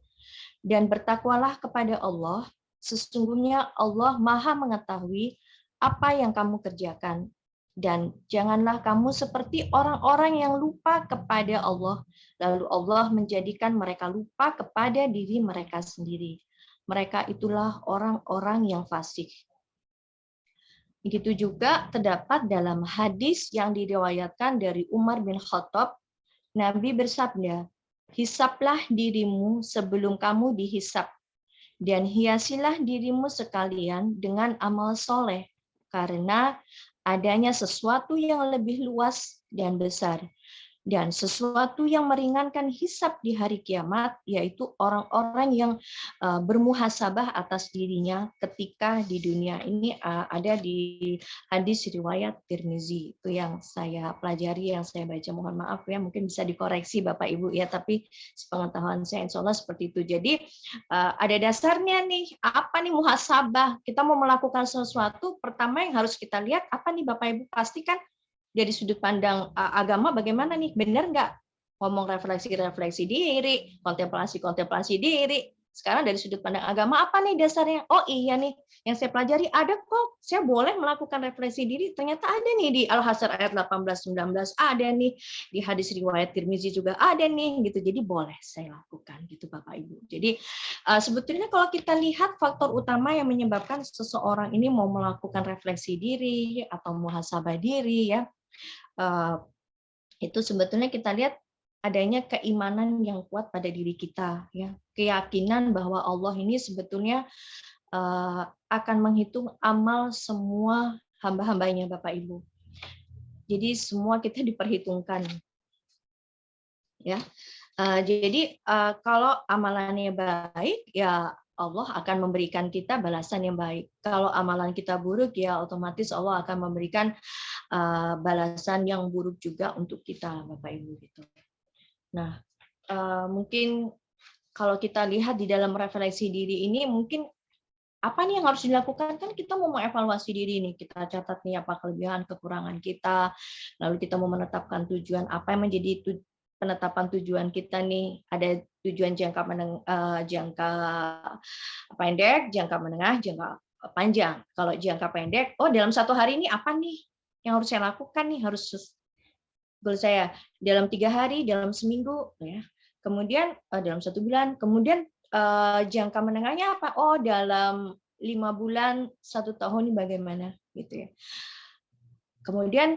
Dan bertakwalah kepada Allah, sesungguhnya Allah Maha mengetahui apa yang kamu kerjakan. Dan janganlah kamu seperti orang-orang yang lupa kepada Allah, lalu Allah menjadikan mereka lupa kepada diri mereka sendiri. Mereka itulah orang-orang yang fasik. Begitu juga terdapat dalam hadis yang diriwayatkan dari Umar bin Khattab, Nabi bersabda, hisaplah dirimu sebelum kamu dihisap, dan hiasilah dirimu sekalian dengan amal soleh, karena adanya sesuatu yang lebih luas dan besar. dan sesuatu yang meringankan hisab di hari kiamat, yaitu orang-orang yang bermuhasabah atas dirinya ketika di dunia ini. Ada di hadis riwayat Tirmizi, itu yang saya pelajari, yang saya baca. Mohon maaf ya, mungkin bisa dikoreksi Bapak Ibu ya, tapi sepengetahuan saya insya Allah seperti itu. Jadi ada dasarnya nih, apa nih muhasabah? Kita mau melakukan sesuatu, pertama yang harus kita lihat apa nih Bapak Ibu, pastikan dari sudut pandang agama bagaimana nih, benar nggak ngomong refleksi diri, kontemplasi diri. Sekarang dari sudut pandang agama apa nih dasarnya? Oh iya nih, yang saya pelajari ada kok, saya boleh melakukan refleksi diri. Ternyata ada nih di Al-Hasyr ayat 18-19, ada nih di hadis riwayat Tirmizi juga ada nih gitu. Jadi boleh saya lakukan gitu Bapak Ibu. Jadi sebetulnya kalau kita lihat faktor utama yang menyebabkan seseorang ini mau melakukan refleksi diri atau muhasabah diri ya, itu sebetulnya kita lihat adanya keimanan yang kuat pada diri kita, ya, keyakinan bahwa Allah ini sebetulnya akan menghitung amal semua hamba-hambanya Bapak Ibu. Jadi semua kita diperhitungkan, ya. Jadi kalau amalannya baik, ya Allah akan memberikan kita balasan yang baik. Kalau amalan kita buruk, ya otomatis Allah akan memberikan balasan yang buruk juga untuk kita, Bapak Ibu gitu. Nah, mungkin kalau kita lihat di dalam refleksi diri ini, mungkin apa nih yang harus dilakukan? Kan kita mau mengevaluasi diri nih, kita catat nih apa kelebihan, kekurangan kita, lalu kita mau menetapkan tujuan, apa yang menjadi penetapan tujuan kita nih. Ada tujuan jangka pendek, jangka menengah, jangka panjang. Kalau jangka pendek, oh dalam satu hari ini apa nih yang harus saya lakukan nih, harus goal saya dalam 3 hari, dalam seminggu, ya. Kemudian dalam 1 bulan, kemudian jangka menengahnya apa? Oh dalam 5 bulan, 1 tahun ini bagaimana, gitu ya. Kemudian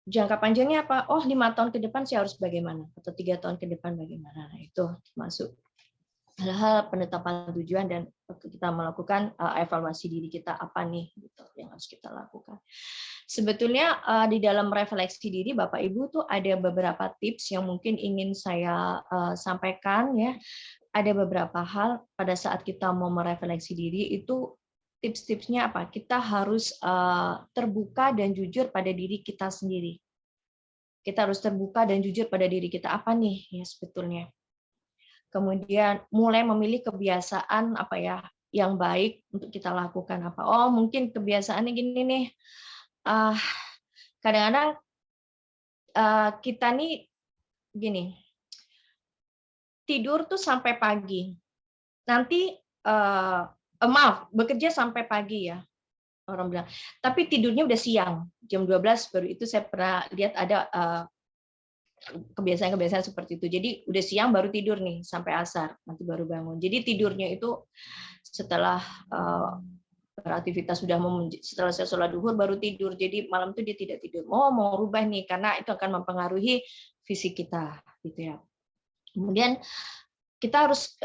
jangka panjangnya apa? Oh 5 tahun ke depan saya harus bagaimana? Atau 3 tahun ke depan bagaimana? Nah, itu masuk hal-hal penetapan tujuan dan kita melakukan evaluasi diri kita apa nih gitu yang harus kita lakukan. Sebetulnya di dalam refleksi diri Bapak Ibu tuh ada beberapa tips yang mungkin ingin saya sampaikan ya. Ada beberapa hal pada saat kita mau merefleksi diri itu tips-tipsnya apa? Kita harus terbuka dan jujur pada diri kita sendiri. Kita harus terbuka dan jujur pada diri kita apa nih ya sebetulnya. Kemudian mulai memilih kebiasaan apa ya yang baik untuk kita lakukan apa. Oh mungkin kebiasaannya gini nih. Kadang-kadang kita nih gini. Tidur tuh sampai pagi. Nanti maaf, bekerja sampai pagi ya. Orang bilang. Tapi tidurnya udah siang, jam 12 baru itu saya pernah lihat ada kebiasaan-kebiasaan seperti itu. Jadi udah siang baru tidur nih sampai asar, nanti baru bangun. Jadi tidurnya itu setelah beraktivitas sudah setelah saya sholat duhur baru tidur. Jadi malam itu dia tidak tidur. Oh mau rubah nih karena itu akan mempengaruhi fisik kita, gitu ya. Kemudian kita harus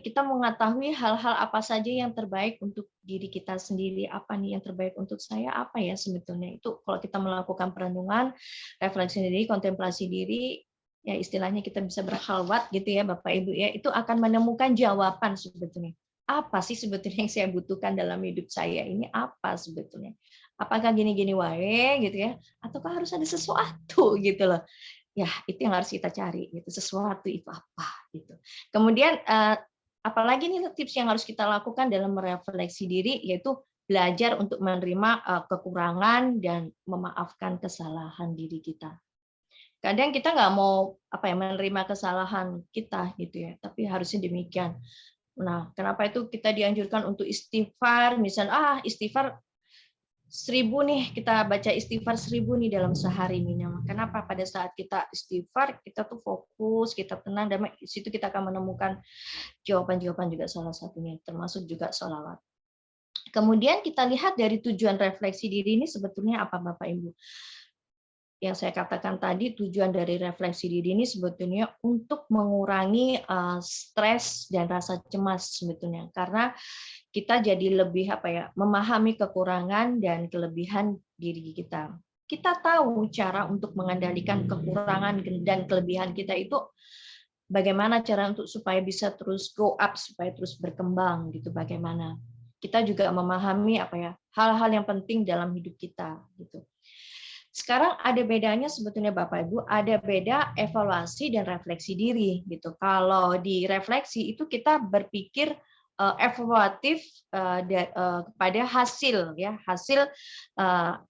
kita mengetahui hal-hal apa saja yang terbaik untuk diri kita sendiri, apa nih yang terbaik untuk saya, apa ya sebetulnya itu kalau kita melakukan perenungan, refleksi diri, kontemplasi diri, ya istilahnya kita bisa berkhalwat gitu ya Bapak Ibu ya, itu akan menemukan jawaban sebetulnya. Apa sih sebetulnya yang saya butuhkan dalam hidup saya ini, apa sebetulnya? Apakah gini-gini wae gitu ya, ataukah harus ada sesuatu gitu loh. Ya, itu yang harus kita cari gitu, sesuatu itu apa gitu. Kemudian apalagi nih tips yang harus kita lakukan dalam merefleksi diri yaitu belajar untuk menerima kekurangan dan memaafkan kesalahan diri kita. Kadang kita nggak mau menerima kesalahan kita gitu ya, tapi harusnya demikian. Nah, kenapa itu kita dianjurkan untuk istighfar, misalnya istighfar 1000 nih, kita baca istighfar 1000 nih dalam sehari minimal. Kenapa? Pada saat kita istighfar, kita tuh fokus, kita tenang, dan di situ kita akan menemukan jawaban-jawaban juga salah satunya, termasuk juga sholawat. Kemudian kita lihat dari tujuan refleksi diri ini sebetulnya apa Bapak Ibu? Yang saya katakan tadi, tujuan dari refleksi diri ini sebetulnya untuk mengurangi stres dan rasa cemas sebetulnya. Karena kita jadi lebih memahami kekurangan dan kelebihan diri kita. kita tahu cara untuk mengendalikan kekurangan dan kelebihan kita itu bagaimana cara untuk supaya bisa terus grow up, supaya terus berkembang gitu, bagaimana. Kita juga memahami apa ya, hal-hal yang penting dalam hidup kita gitu. Sekarang ada bedanya sebetulnya Bapak Ibu, ada beda evaluasi dan refleksi diri gitu. Kalau di refleksi itu kita berpikir evaluatif kepada hasil ya, hasil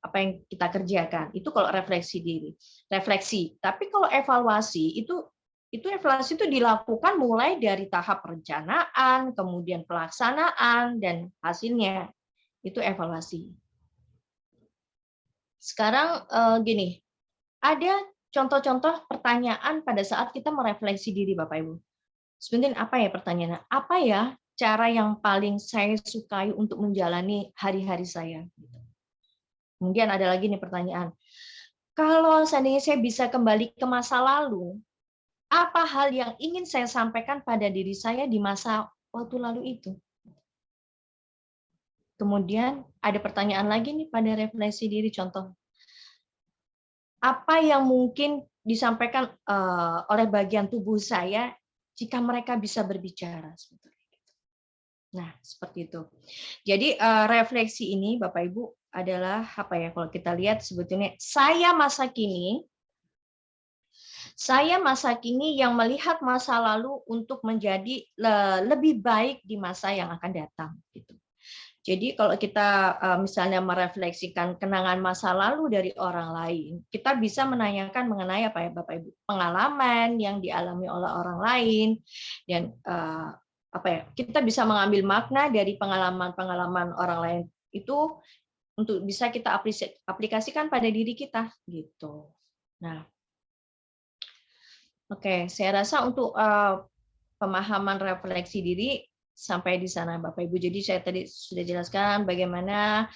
apa yang kita kerjakan. Itu kalau refleksi diri. Refleksi. Tapi kalau evaluasi itu evaluasi itu dilakukan mulai dari tahap perencanaan, kemudian pelaksanaan dan hasilnya. Itu evaluasi. Sekarang gini, ada contoh-contoh pertanyaan pada saat kita merefleksi diri Bapak Ibu. Sebenarnya apa ya pertanyaannya? Apa ya cara yang paling saya sukai untuk menjalani hari-hari saya? Kemudian ada lagi nih pertanyaan. Kalau seandainya saya bisa kembali ke masa lalu, apa hal yang ingin saya sampaikan pada diri saya di masa waktu lalu itu? Kemudian ada pertanyaan lagi nih pada refleksi diri, contoh. Apa yang mungkin disampaikan oleh bagian tubuh saya jika mereka bisa berbicara? Nah, seperti itu. Jadi refleksi ini Bapak Ibu adalah apa ya, kalau kita lihat sebetulnya saya masa kini yang melihat masa lalu untuk menjadi lebih baik di masa yang akan datang gitu. Jadi kalau kita misalnya merefleksikan kenangan masa lalu dari orang lain, kita bisa menanyakan mengenai apa ya Bapak Ibu, pengalaman yang dialami oleh orang lain, dan apa ya, kita bisa mengambil makna dari pengalaman-pengalaman orang lain itu untuk bisa kita aplikasikan pada diri kita gitu. Nah, oke, saya rasa untuk pemahaman refleksi diri sampai di sana Bapak Ibu. Jadi saya tadi sudah jelaskan bagaimana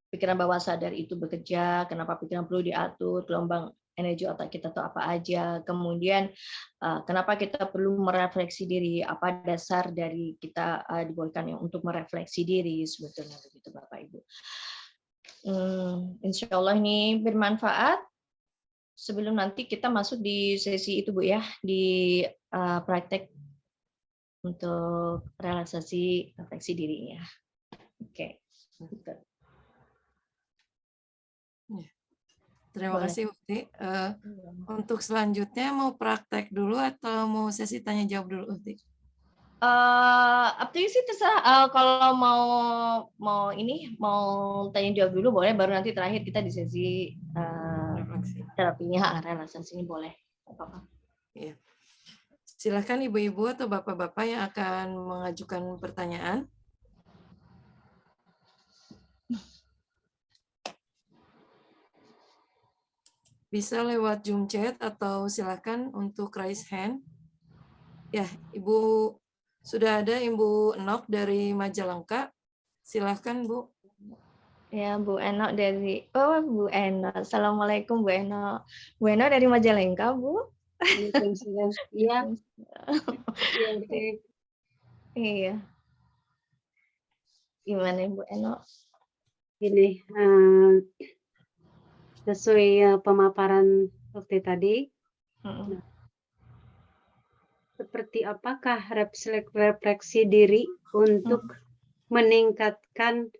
pikiran bawah sadar itu bekerja, kenapa pikiran perlu diatur, gelombang energi otak kita itu apa aja, kemudian kenapa kita perlu merefleksi diri, apa dasar dari kita dibolehkan untuk merefleksi diri sebetulnya begitu Bapak Ibu. Insya Allah ini bermanfaat. Sebelum nanti kita masuk di sesi itu Bu ya, di praktek untuk relaksasi refleksi dirinya. Oke. Terima kasih Ukti. Untuk selanjutnya mau praktek dulu atau mau sesi tanya jawab dulu Ukti? Up to you sih, terserah. Kalau mau tanya jawab dulu boleh, baru nanti terakhir kita di sesi terapinya relaksasi ini boleh. Apa-apa. Iya. Silakan ibu-ibu atau bapak-bapak yang akan mengajukan pertanyaan. Bisa lewat Zoom chat atau silakan untuk raise hand. Ya, Ibu sudah ada Ibu Enok dari Majalengka. Silakan Bu. Ya, Bu Enok dari Bu Enok. Assalamualaikum Bu Enok. Bu Enok dari Majalengka, Bu. Iya. Iya. Gimana Bu Enok? Ini sesuai pemaparan waktu tadi. Nah, seperti apakah refleksi diri untuk meningkatkan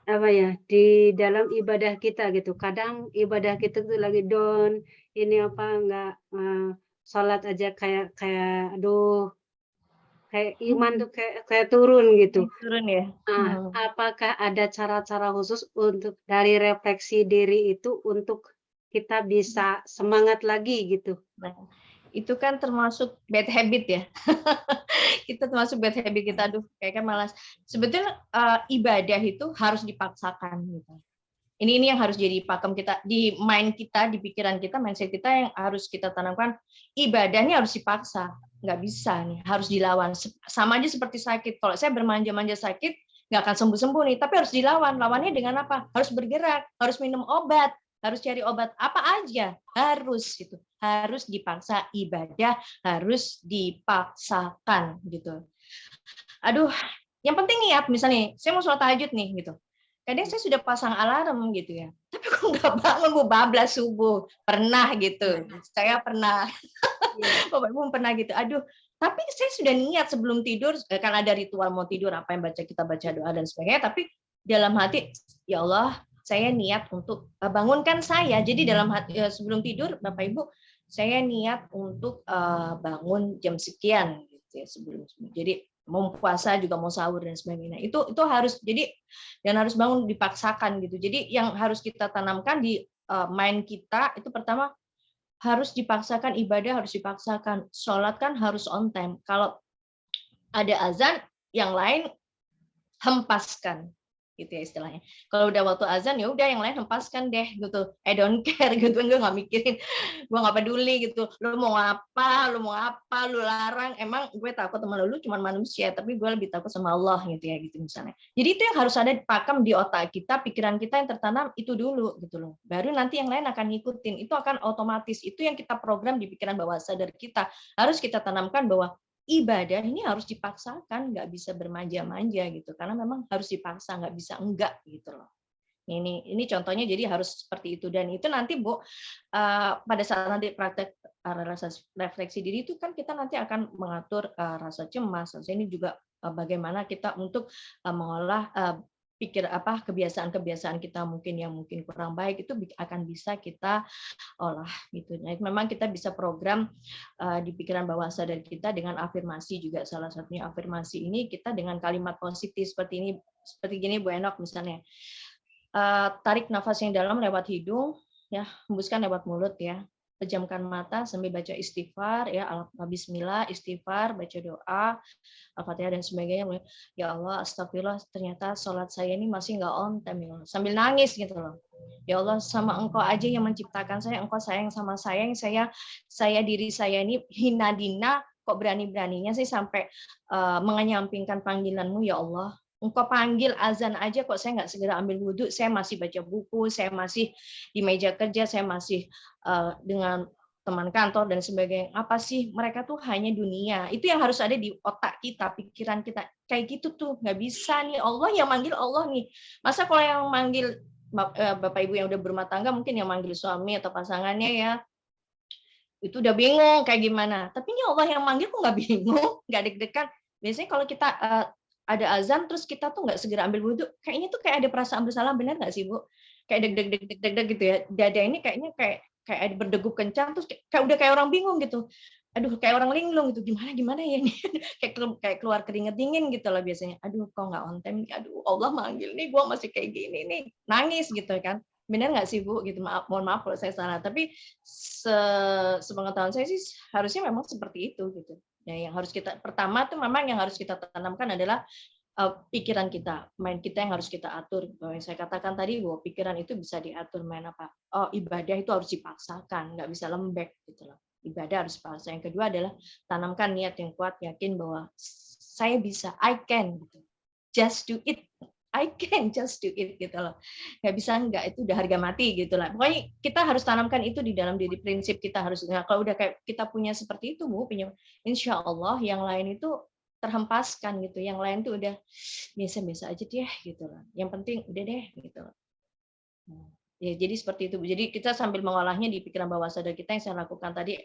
apa ya di dalam ibadah kita gitu. Kadang ibadah kita tuh lagi down, ini apa enggak sholat aja kayak aduh, kayak iman tuh kayak turun gitu. Turun ya. Apakah ada cara-cara khusus untuk dari refleksi diri itu untuk kita bisa semangat lagi gitu? Nah, itu kan termasuk bad habit ya. Kita termasuk bad habit kita, aduh kayak kan malas. Sebetulnya ibadah itu harus dipaksakan gitu. Ini yang harus jadi pakem kita di mind kita, di pikiran kita, mindset kita yang harus kita tanamkan. Ibadahnya harus dipaksa, nggak bisa nih, harus dilawan. Sama aja seperti sakit. Kalau saya bermanja-manja sakit, nggak akan sembuh-sembuh nih, tapi harus dilawan. Lawannya dengan apa? Harus bergerak, harus minum obat, harus cari obat apa aja, harus gitu. Harus dipaksa, ibadah harus dipaksakan gitu. Aduh, yang penting niat, misalnya saya mau sholat tahajud nih gitu. Kadang saya sudah pasang alarm gitu ya, tapi kok nggak bangun, Bu, bablas subuh. Pernah gitu, saya pernah. Bapak Ibu pernah gitu. Aduh, tapi saya sudah niat sebelum tidur, kan ada ritual mau tidur apa yang kita baca doa dan sebagainya, tapi dalam hati, ya Allah, saya niat untuk bangunkan saya. Jadi dalam hati sebelum tidur, Bapak Ibu, saya niat untuk bangun jam sekian gitu ya sebelum. Jadi mau puasa juga mau sahur dan sebagainya. Itu harus, jadi dan harus bangun dipaksakan gitu. Jadi yang harus kita tanamkan di mind kita itu pertama, harus dipaksakan, ibadah harus dipaksakan, sholat kan harus on time. Kalau ada azan, yang lain hempaskan, gitu ya istilahnya. Kalau udah waktu azan ya udah yang lain hempaskan deh, gitu. I don't care, gitu. Gue nggak mikirin, gue nggak peduli gitu. Lu mau apa, lu larang. Emang gue takut sama lu cuma manusia, tapi gue lebih takut sama Allah, gitu ya, gitu misalnya. Jadi itu yang harus ada pakem di otak kita, pikiran kita yang tertanam itu dulu, gitu loh. Baru nanti yang lain akan ngikutin. Itu akan otomatis. Itu yang kita program di pikiran bawah sadar kita. Harus kita tanamkan bahwa ibadah ini harus dipaksakan, nggak bisa bermanja-manja gitu, karena memang harus dipaksa, nggak bisa enggak gitu loh. Ini contohnya, jadi harus seperti itu. Dan itu nanti Bu, pada saat nanti praktek refleksi diri itu kan kita nanti akan mengatur rasa cemas. Ini juga bagaimana kita untuk mengolah kebiasaan-kebiasaan kita yang mungkin kurang baik itu akan bisa kita olah gitu. Nah, memang kita bisa program di pikiran bawah sadar kita dengan afirmasi juga, salah satunya afirmasi ini kita dengan kalimat positif seperti gini Bu Enok misalnya. Tarik nafas yang dalam lewat hidung, ya, hembuskan lewat mulut ya. Pejamkan mata sambil baca istighfar ya, bismillah, istighfar, baca doa, Al-Fatihah dan sebagainya. Ya Allah, astagfirullah, ternyata sholat saya ini masih nggak on time ya Allah. Sambil nangis gitu loh. Ya Allah, sama Engkau aja yang menciptakan saya, Engkau sayang sama saya diri saya ini hina dina, kok berani-beraninya sih sampai menyampingkan panggilan-Mu ya Allah. Engkau panggil azan aja kok saya nggak segera ambil wudhu, saya masih baca buku, saya masih di meja kerja, saya masih dengan teman kantor dan sebagainya. Apa sih, mereka tuh hanya dunia. Itu yang harus ada di otak kita, pikiran kita. Kayak gitu tuh, nggak bisa nih, Allah yang manggil Allah nih. Masa kalau yang manggil Bapak Ibu yang udah berumah tangga, mungkin yang manggil suami atau pasangannya ya, itu udah bingung kayak gimana. Tapi ini Allah yang manggil kok nggak bingung, nggak deg-degan. Biasanya kalau kita ada azan terus kita tuh nggak segera ambil wudhu, kayaknya tuh kayak ada perasaan bersalah, benar nggak sih Bu? Kayak deg-deg gitu ya, dada ini kayaknya kayak berdegup kencang, terus udah kayak orang bingung gitu. Aduh, kayak orang linglung gitu, gimana ya ini. kayak keluar keringet dingin gitu loh biasanya. Aduh, kok nggak on time, aduh Allah manggil nih, gue masih kayak gini nih, nangis gitu kan. Benar nggak sih Bu? Gitu, mohon maaf kalau saya salah. Tapi sepengetahuan saya sih harusnya memang seperti itu gitu. Ya, yang harus kita pertama tuh memang yang harus kita tanamkan adalah pikiran kita, mind kita yang harus kita atur. Bahwa yang saya katakan tadi bahwa pikiran itu bisa diatur, main apa? Oh, ibadah itu harus dipaksakan, nggak bisa lembek gitu loh. Ibadah harus dipaksa. Yang kedua adalah tanamkan niat yang kuat, yakin bahwa saya bisa, I can, gitu. Just do it. I can just do it gitu loh. Nggak bisa enggak, itu udah harga mati gitu lah. Pokoknya kita harus tanamkan itu di dalam diri, prinsip kita harus. Nah, kalau udah kayak kita punya seperti itu Bu, punya, insya Allah yang lain itu terhempaskan gitu. Yang lain tuh udah biasa-biasa aja deh gitu loh. Yang penting udah deh gitu loh. Ya, jadi seperti itu. Jadi kita sambil mengolahnya di pikiran bawah sadar kita yang saya lakukan tadi.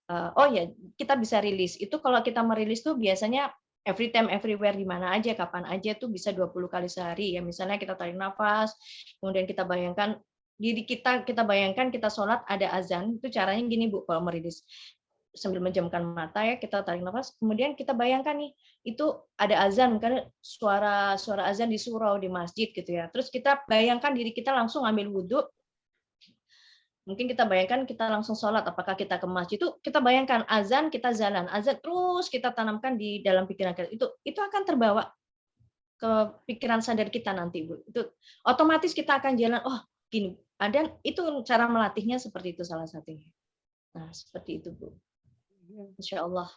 Oh ya, kita bisa rilis. Itu kalau kita merilis tuh biasanya every time, everywhere, di mana aja, kapan aja tuh bisa 20 kali sehari. Ya misalnya kita tarik nafas, kemudian kita bayangkan diri kita bayangkan kita sholat ada azan. Itu caranya gini Bu, kalau merilis. Sambil menjamkan mata ya, kita tarik nafas, kemudian kita bayangkan nih, itu ada azan, karena suara azan di surau, di masjid gitu ya. Terus kita bayangkan diri kita langsung ambil wudhu, mungkin kita bayangkan kita langsung sholat, apakah kita ke masjid, itu kita bayangkan azan, kita jalan, azan terus kita tanamkan di dalam pikiran kita, itu akan terbawa ke pikiran sadar kita nanti Bu. Itu otomatis kita akan jalan, oh gini, ada itu cara melatihnya seperti itu salah satunya. Nah, seperti itu Bu. Insya Allah.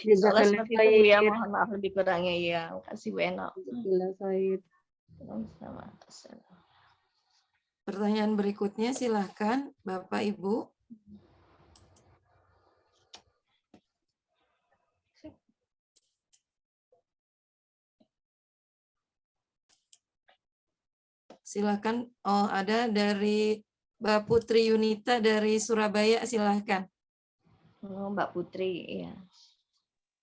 Insya Allah seperti itu Bu ya, mohon maaf lebih kurangnya ya. Terima kasih Bu Eno. Pertanyaan berikutnya silahkan Bapak Ibu. Silahkan. Oh, ada dari Mbak Putri Yunita dari Surabaya, silahkan. Mbak Putri, ya.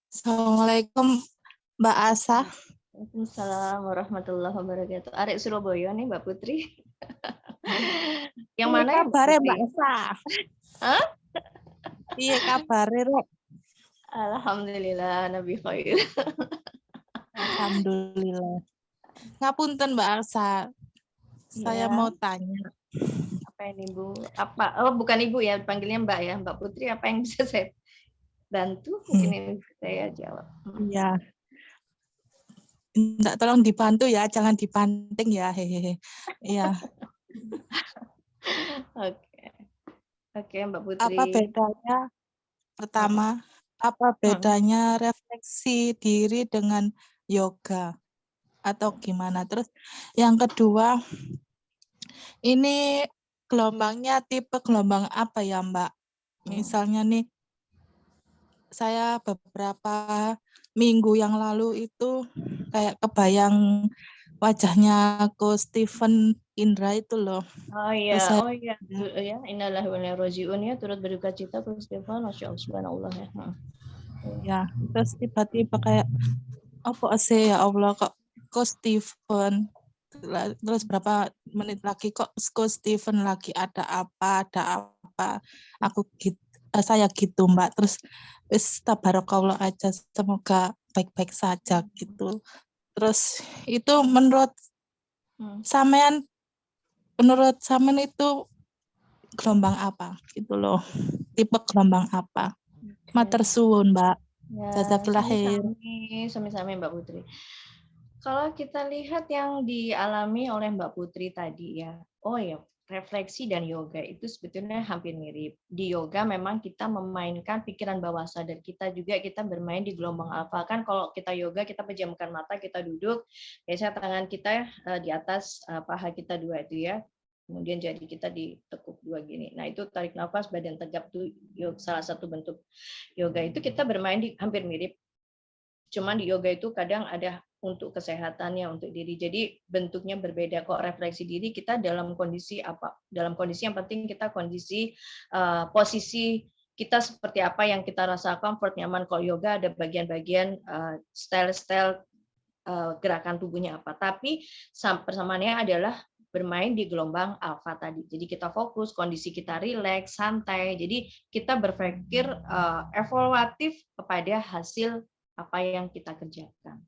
Assalamualaikum Mbak Asa. Waalaikumsalam warahmatullahi wabarakatuh. Arek Surabaya nih Mbak Putri. Yang mana ya Mbak Kabarnya Putri? Mbak Asa? Hah? Iya kabarnya Rek. Alhamdulillah Nabi khair. Alhamdulillah. Ngapunten Mbak Asa. Saya Ya. mau tanya. Apa ini Bu? Apa? Oh bukan Ibu ya, panggilnya Mbak ya. Mbak Putri, apa yang bisa saya bantu? Mungkin ini saya jawab. Iya. Enggak, tolong dibantu ya, jangan dibanting ya. Hehehe. Iya. Oke. Oke Mbak Putri. Apa bedanya? Pertama, apa bedanya refleksi diri dengan yoga atau gimana? Terus yang kedua, ini gelombangnya tipe gelombang apa ya Mbak? Misalnya nih, saya beberapa minggu yang lalu itu kayak kebayang wajahnya Ko Stephen Indra itu loh. Oh iya, ya. Innalillahi wa inna ilaihi raji'un ya, turut berduka cita Ko Stephen, Masya Allah, subhanallah ya. Ya, terus tiba-tiba kayak apa sih ya Allah kok Ko Stephen, terus berapa menit lagi kok Ko Stephen lagi ada apa, aku gitu, saya gitu Mbak, terus wis tabarakallah aja, semoga baik-baik saja gitu. Terus itu menurut sampean itu gelombang apa gitu loh, tipe gelombang apa? Matur suwun Mbak. Ya, Jazakallah khair. sami-sami Mbak Putri. Kalau kita lihat yang dialami oleh Mbak Putri tadi ya, oh ya, refleksi dan yoga itu sebetulnya hampir mirip. Di yoga memang kita memainkan pikiran bawah sadar kita juga, kita bermain di gelombang alfa. Kan kalau kita yoga, kita pejamkan mata, kita duduk, biasanya tangan kita di atas paha kita dua itu ya. Kemudian jadi kita ditekuk dua gini. Nah itu tarik nafas, badan tegap itu salah satu bentuk yoga. Itu kita bermain di hampir mirip. Cuman di yoga itu kadang ada untuk kesehatannya, untuk diri. Jadi bentuknya berbeda. Kok refleksi diri kita dalam kondisi apa? Dalam kondisi yang penting kita kondisi posisi kita seperti apa yang kita rasa comfort, nyaman. Kalau yoga ada bagian-bagian style-style gerakan tubuhnya apa. Tapi persamaannya adalah bermain di gelombang alfa tadi. Jadi kita fokus, kondisi kita rileks, santai. Jadi kita berpikir evaluatif kepada hasil apa yang kita kerjakan.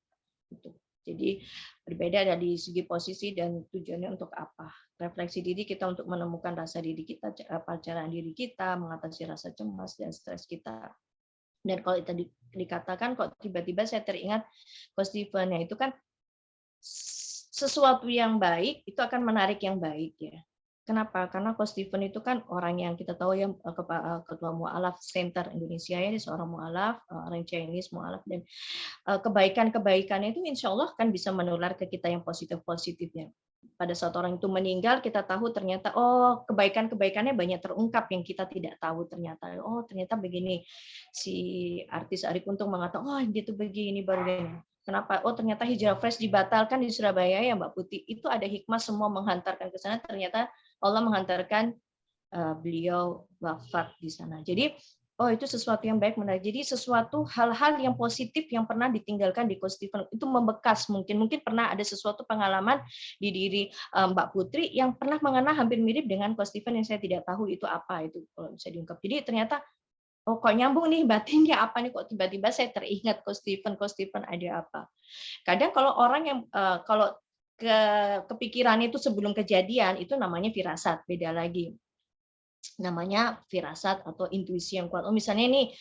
Jadi berbeda dari segi posisi dan tujuannya untuk apa. Refleksi diri kita untuk menemukan rasa diri kita, pacaran diri kita, mengatasi rasa cemas dan stres kita. Dan kalau tadi dikatakan kok tiba-tiba saya teringat Ko Stephen, itu kan sesuatu yang baik itu akan menarik yang baik ya. Kenapa? Karena Ko Stephen itu kan orang yang kita tahu ya, ketua mualaf Center Indonesia ya, dia seorang mualaf, orang Chinese mualaf, dan kebaikan-kebaikannya itu insya Allah kan bisa menular ke kita yang positif-positifnya. Pada saat orang itu meninggal, kita tahu ternyata oh kebaikan-kebaikannya banyak terungkap yang kita tidak tahu ternyata. Oh ternyata begini, si artis Arie Untung mengatakan, oh dia tuh begini baru begini. Kenapa? Oh ternyata Hijrah Fresh dibatalkan di Surabaya ya Mbak Putih. Itu ada hikmah semua menghantarkan ke sana. Ternyata Allah menghantarkan beliau wafat di sana. Jadi oh itu sesuatu yang baik, menarik. Jadi sesuatu hal-hal yang positif yang pernah ditinggalkan di Ko Stephen itu membekas. Mungkin pernah ada sesuatu pengalaman di diri Mbak Putri yang pernah mengena hampir mirip dengan Ko Stephen yang saya tidak tahu itu apa itu kalau bisa diungkap. Jadi ternyata oh kok nyambung nih batinnya apa nih, kok tiba-tiba saya teringat Ko Stephen ada apa. Kadang kalau orang yang kalau kepikiran itu sebelum kejadian itu namanya firasat, beda lagi. Namanya firasat atau intuisi yang kuat. Oh misalnya nih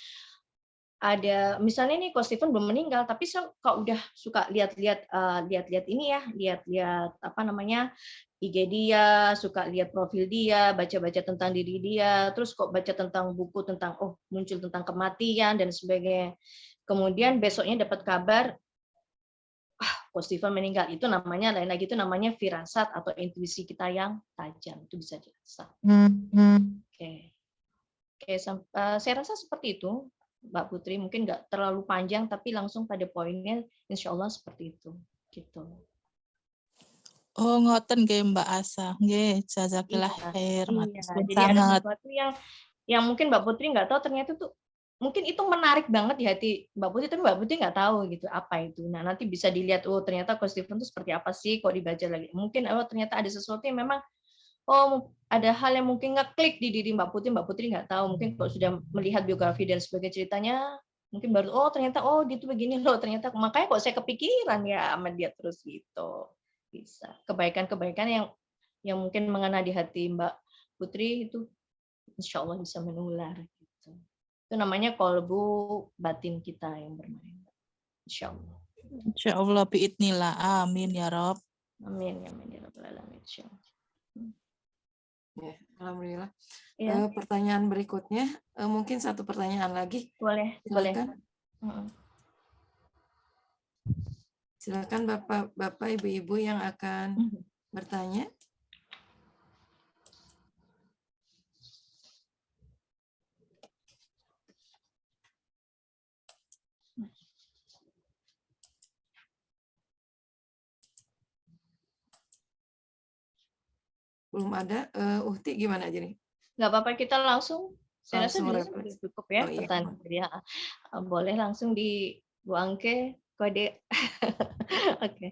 Ko Stephen belum meninggal, tapi saya kok udah suka lihat-lihat ini ya, lihat apa namanya IG dia, suka lihat profil dia, baca-baca tentang diri dia, terus kok baca tentang buku tentang muncul tentang kematian dan sebagainya. Kemudian besoknya dapat kabar Ko Stephen meninggal, itu namanya lain lagi, itu namanya firasat atau intuisi kita yang tajam, itu bisa dirasa. Oke, saya rasa seperti itu, Mbak Putri. Mungkin nggak terlalu panjang, tapi langsung pada poinnya, insya Allah seperti itu. Gitu. Oh, ngoten nggih Mbak Asa. Nggih, jazakillah Iya, khair. Matur suwun jadi ada sangat. sesuatu yang mungkin Mbak Putri nggak tahu, ternyata tuh mungkin itu menarik banget di hati Mbak Putri, tapi Mbak Putri nggak tahu gitu apa itu. Nah, nanti bisa dilihat, oh ternyata Coach Stephen itu seperti apa sih, kok dibaca lagi. Mungkin oh ternyata ada sesuatu yang memang, oh ada hal yang mungkin ngeklik di diri Mbak Putri nggak tahu. Mungkin kalau sudah melihat biografi dan sebagai ceritanya, mungkin baru, oh ternyata, oh dia tuh begini loh, ternyata makanya kok saya kepikiran ya sama dia terus gitu. Bisa. Kebaikan-kebaikan yang mungkin mengena di hati Mbak Putri itu insya Allah bisa menular gitu. Itu namanya kolbu batin kita yang bermain. Insya Allah. Insya Allah biidnillah. Amin ya Rob. Amin ya rabbal alamin. Insya Allah. Ya, alhamdulillah. Ya, Pertanyaan berikutnya, mungkin satu pertanyaan lagi. boleh. Silakan. Heeh. Silakan Bapak, Ibu-ibu yang akan bertanya. Belum ada. Uhti gimana aja nih? Nggak apa-apa, kita langsung. Saya rasa Langsung bisa refleks. cukup ya Oh, iya. pertanyaan. Jadi, boleh langsung di Bu Angke kode. Oke.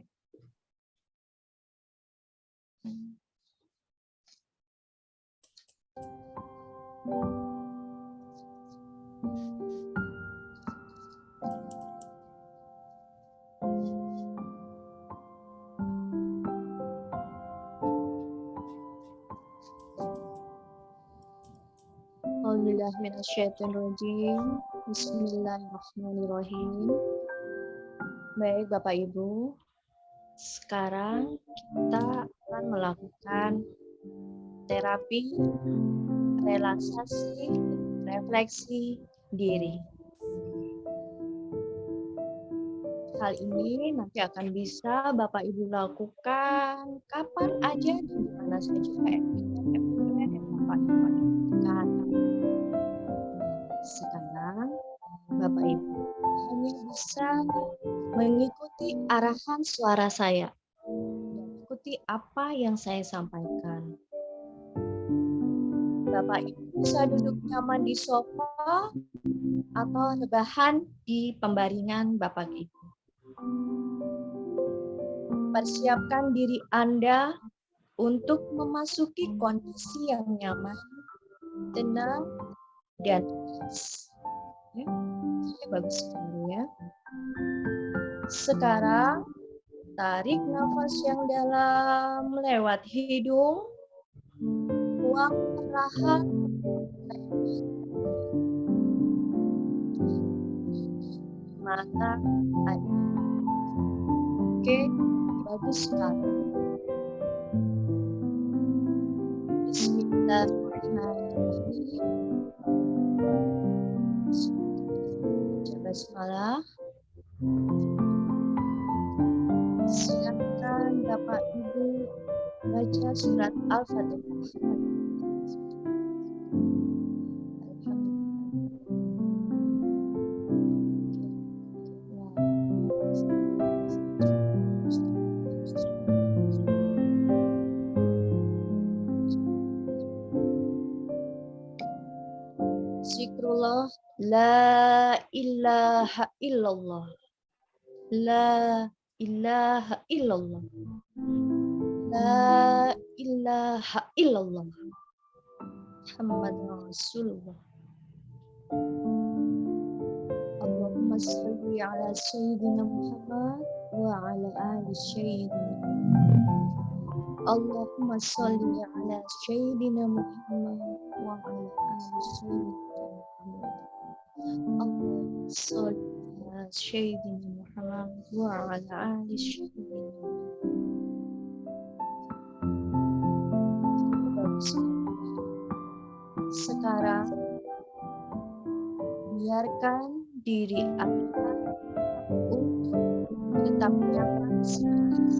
Alhamdulillahirrahmanirrahim. Bismillahirrahmanirrahim. Baik Bapak Ibu, sekarang kita akan melakukan terapi relaksasi refleksi diri. Hal ini nanti akan bisa Bapak Ibu lakukan kapan aja dan di mana saja yang Bapak Ibu lakukan. Sekarang Bapak Ibu hanya bisa mengikuti arahan suara saya, mengikuti apa yang saya sampaikan. Bapak Ibu bisa duduk nyaman di sofa atau rebahan di pembaringan Bapak Ibu. Persiapkan diri Anda untuk memasuki kondisi yang nyaman, tenang, dan rileks. Ya, bagus sekali ya. Sekarang tarik nafas yang dalam lewat hidung, buang perlahan. Mata Anda. Oke, bagus sekali. Bismillahirrahmanirrahim. Baca basmalah. Silakan Bapak Ibu baca surat Al-Fatihah. Zikrullah, la ilaha illallah, la ilaha illallah, la ilaha illallah, Muhammad Rasulullah. Allahumma salli ala Sayyidina Muhammad wa ala ali Sayyidina Muhammad. Allahumma salli ala Sayyidina Muhammad wa ala ali Sayyidina Muhammad. Allahumma salli ala Sayyidina Muhammad wa ala ali Sayyidina Muhammad. Sekarang biarkan diri Anda untuk tetap nyaman seperti ini.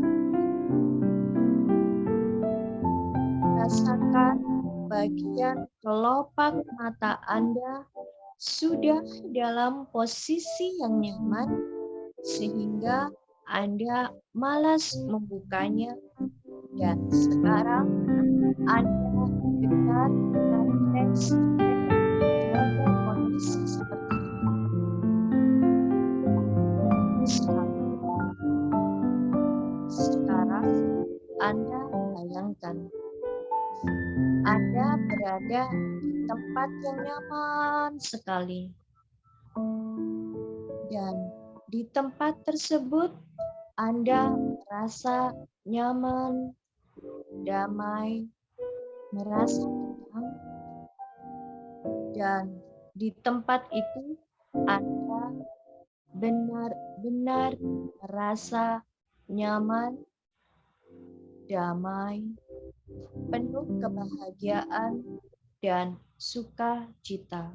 Rasakan bagian kelopak mata Anda sudah dalam posisi yang nyaman sehingga Anda malas membukanya Dan sekarang Anda benar-benar rileks dalam kondisi seperti ini. Sekarang Anda bayangkan Anda berada di tempat yang nyaman sekali. Dan di tempat tersebut Anda merasa nyaman, damai, merasa tenang, dan di tempat itu Anda benar-benar merasa nyaman, damai, penuh kebahagiaan dan sukacita.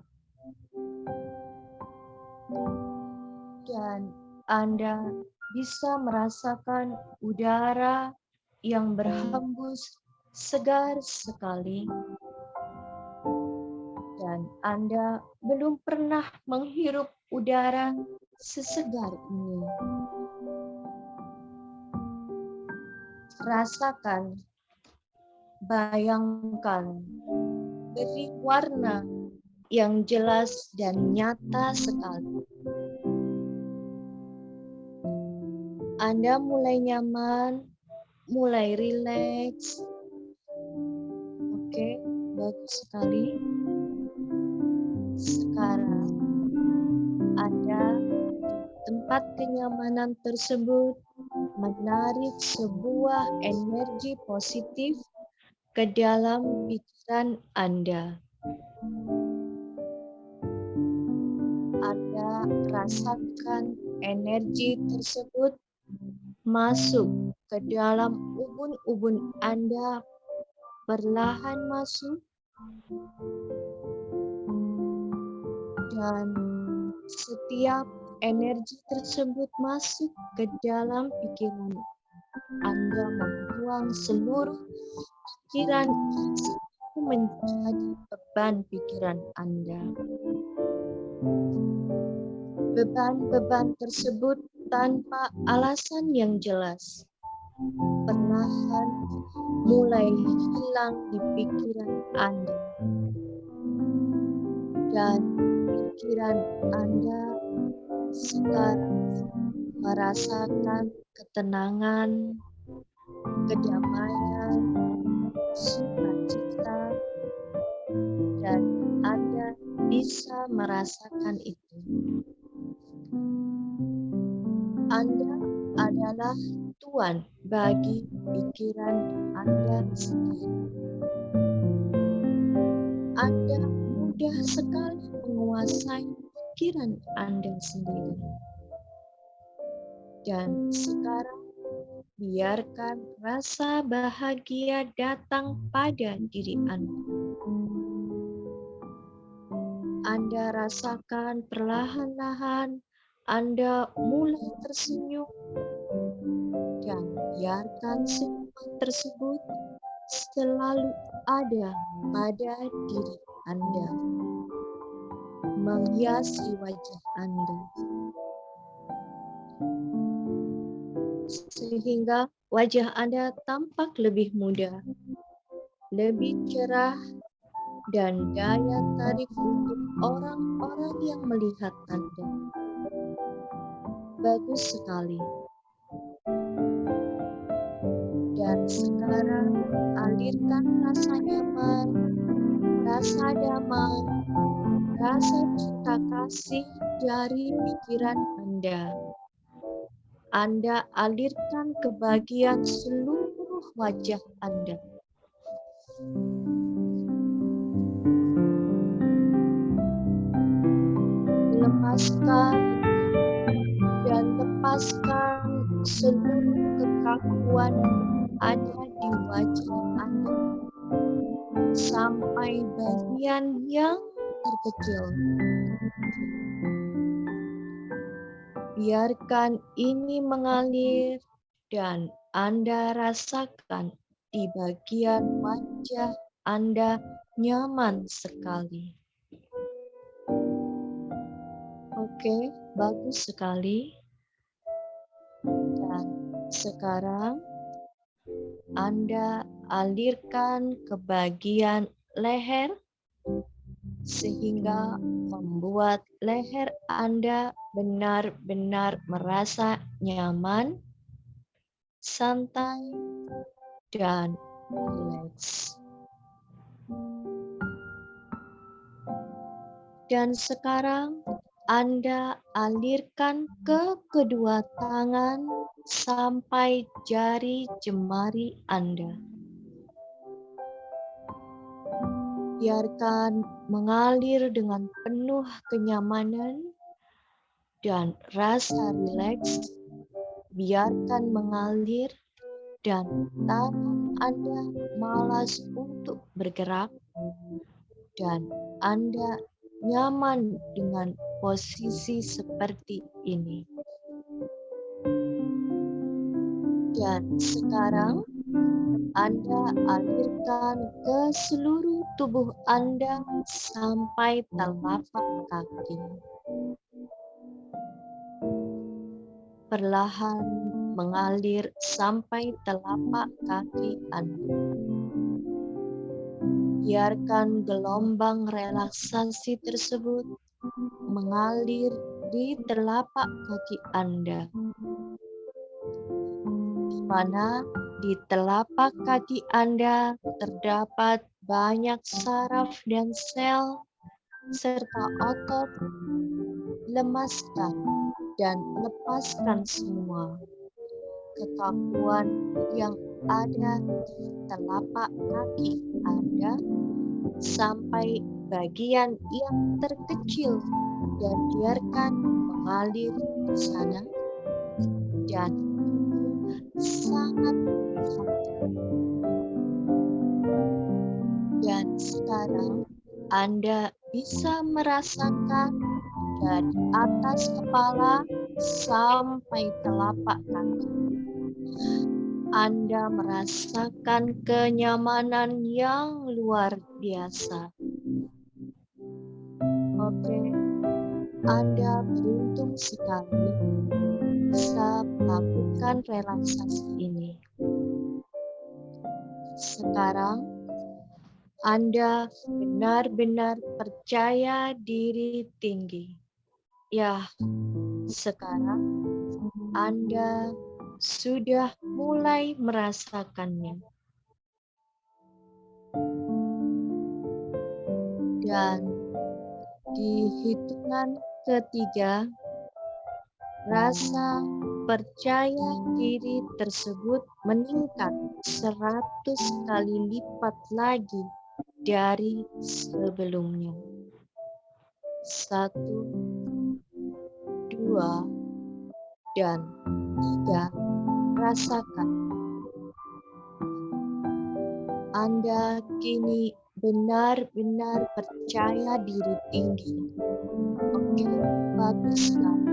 Dan Anda bisa merasakan udara yang berhembus segar sekali. Dan Anda belum pernah menghirup udara sesegar ini. Rasakan, bayangkan, beri warna yang jelas dan nyata sekali. Anda mulai nyaman, mulai rileks. Oke, bagus sekali. Sekarang Anda di tempat kenyamanan tersebut menarik sebuah energi positif ke dalam pikiran Anda. Anda rasakan energi tersebut masuk ke dalam ubun-ubun Anda, perlahan masuk, dan setiap energi tersebut masuk ke dalam pikiran Anda, membuang seluruh pikiran itu menjadi beban pikiran Anda. Beban-beban tersebut tanpa alasan yang jelas perlahan mulai hilang di pikiran Anda. Dan pikiran Anda sekarang merasakan ketenangan, kedamaian, sukacita, dan Anda bisa merasakan itu. Anda adalah tuan bagi pikiran Anda sendiri. Anda mudah sekali menguasai pikiran Anda sendiri. Dan sekarang biarkan rasa bahagia datang pada diri Anda. Anda rasakan perlahan-lahan Anda mulai tersenyum, dan biarkan senyuman tersebut selalu ada pada diri Anda, menghiasi wajah Anda, sehingga wajah Anda tampak lebih muda, lebih cerah, dan daya tarik untuk orang-orang yang melihat Anda. Bagus sekali. Dan sekarang alirkan rasa nyaman, rasa damai, rasa cinta kasih dari pikiran Anda. Anda alirkan ke bagian seluruh wajah Anda. Lepaskan dan lepaskan seluruh kekakuan ada di wajah Anda sampai bagian yang terkecil. Biarkan ini mengalir dan Anda rasakan di bagian wajah Anda nyaman sekali. Oke, bagus sekali. Dan sekarang Anda alirkan ke bagian leher sehingga membuat leher Anda benar-benar merasa nyaman, santai, dan rileks. Dan sekarang Anda alirkan ke kedua tangan sampai jari jemari Anda. Biarkan mengalir dengan penuh kenyamanan dan rasa rileks. Biarkan mengalir dan tangan Anda malas untuk bergerak dan Anda nyaman dengan posisi seperti ini. Dan sekarang Anda alirkan ke seluruh tubuh Anda sampai telapak kaki. Perlahan mengalir sampai telapak kaki Anda. Biarkan gelombang relaksasi tersebut mengalir di telapak kaki Anda, di mana di telapak kaki Anda terdapat banyak saraf dan sel, serta otot. Lemaskan dan lepaskan semua kekakuan yang ada di telapak kaki Anda sampai bagian yang terkecil dan biarkan mengalir ke sana dan sangat santai. Dan sekarang Anda bisa merasakan dari atas kepala sampai telapak kaki. Anda merasakan kenyamanan yang luar biasa. Oke, Anda beruntung sekali bisa melakukan relaksasi ini. Sekarang Anda benar-benar percaya diri tinggi. Ya, sekarang Anda sudah mulai merasakannya. Dan di hitungan ketiga, rasa percaya diri tersebut meningkat 100 kali lipat lagi dari sebelumnya. 1, 2, dan 3. Rasakan. Anda kini benar-benar percaya diri tinggi. Oke, bagus sekali.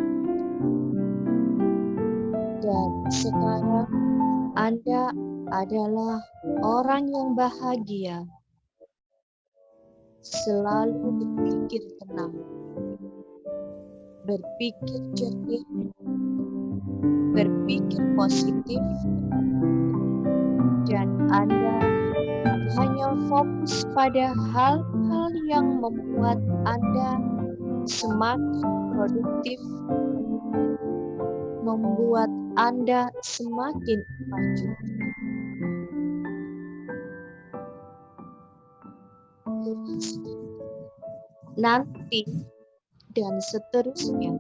Dan sekarang Anda adalah orang yang bahagia. Selalu berpikir tenang, berpikir jernih, berpikir positif, dan Anda hanya fokus pada hal-hal yang membuat Anda semakin produktif, membuat Anda semakin maju. Nanti dan seterusnya,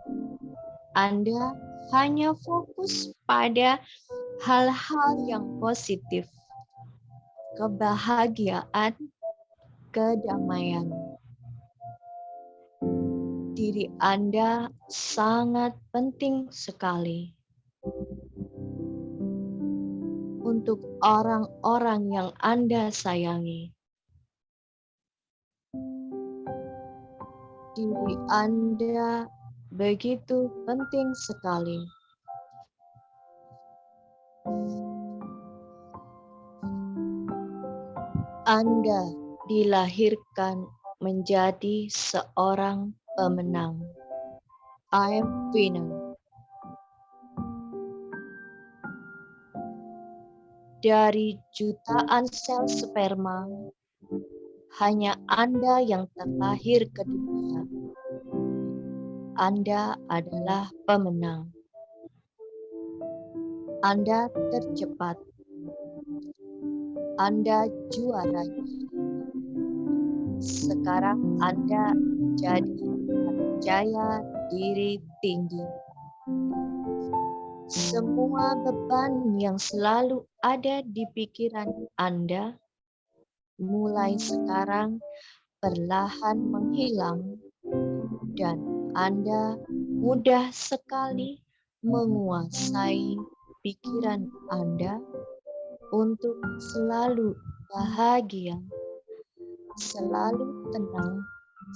Anda hanya fokus pada hal-hal yang positif, kebahagiaan, kedamaian. Diri Anda sangat penting sekali untuk orang-orang yang Anda sayangi. Diri Anda begitu penting sekali. Anda dilahirkan menjadi seorang pemenang. I am winner. Dari jutaan sel sperma, hanya Anda yang terlahir ke dunia. Anda adalah pemenang. Anda tercepat. Anda juara. Sekarang Anda menjadi percaya diri tinggi. Semua beban yang selalu ada di pikiran Anda mulai sekarang perlahan menghilang dan Anda mudah sekali menguasai pikiran Anda untuk selalu bahagia, selalu tenang,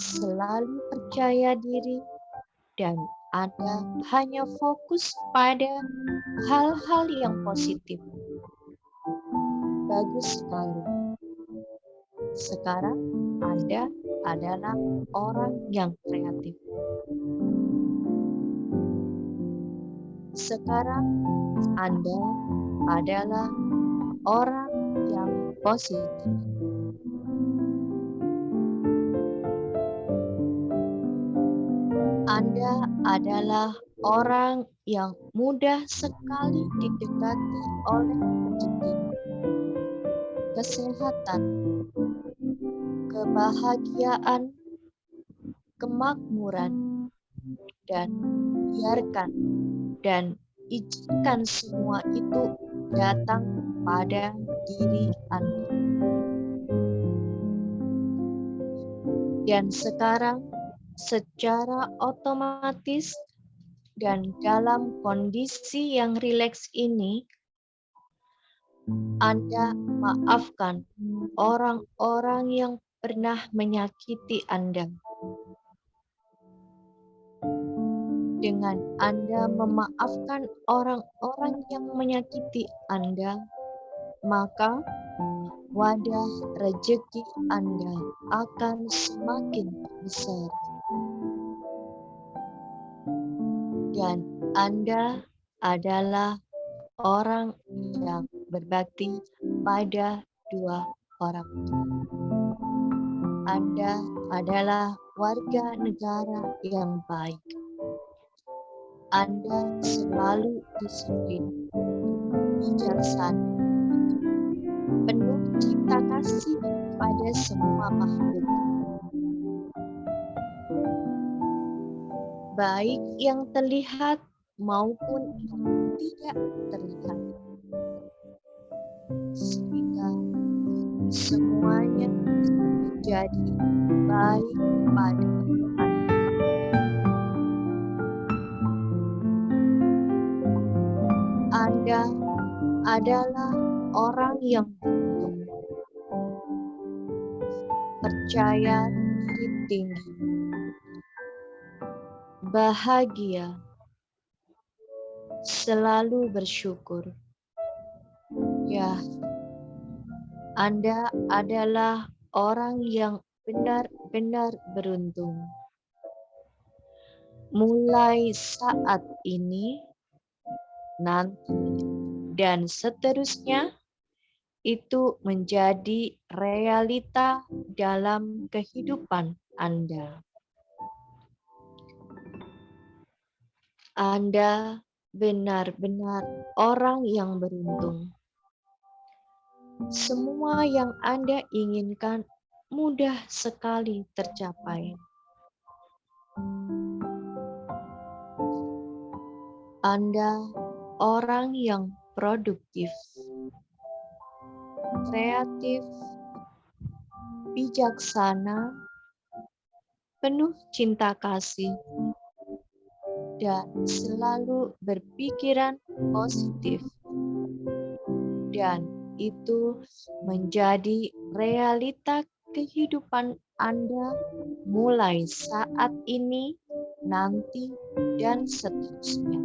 selalu percaya diri, dan Anda hanya fokus pada hal-hal yang positif. Bagus sekali. Sekarang Anda adalah orang yang kreatif. Sekarang Anda adalah orang yang positif. Anda adalah orang yang mudah sekali didekati oleh rezeki, kesehatan, kebahagiaan, kemakmuran, dan biarkan dan izinkan semua itu datang pada diri Anda. Dan sekarang secara otomatis dan dalam kondisi yang rileks ini, Anda maafkan orang-orang yang pernah menyakiti Anda. Dengan Anda memaafkan orang-orang yang menyakiti Anda, maka wadah rezeki Anda akan semakin besar. Dan Anda adalah orang yang berbakti pada dua orang. Anda adalah warga negara yang baik. Anda selalu disiplin, bijaksana, penuh cinta kasih pada semua makhluk. Baik yang terlihat maupun yang tidak terlihat. Sehingga semuanya menjadi baik pada Anda. Anda adalah orang yang beruntung, percaya diri tinggi, bahagia, selalu bersyukur. Ya, Anda adalah orang yang benar-benar beruntung. Mulai saat ini, nanti, dan seterusnya, itu menjadi realita dalam kehidupan Anda. Anda benar-benar orang yang beruntung. Semua yang Anda inginkan mudah sekali tercapai. Anda orang yang produktif, kreatif, bijaksana, penuh cinta kasih, dan selalu berpikiran positif. Dan itu menjadi realita kehidupan Anda mulai saat ini, nanti, dan seterusnya.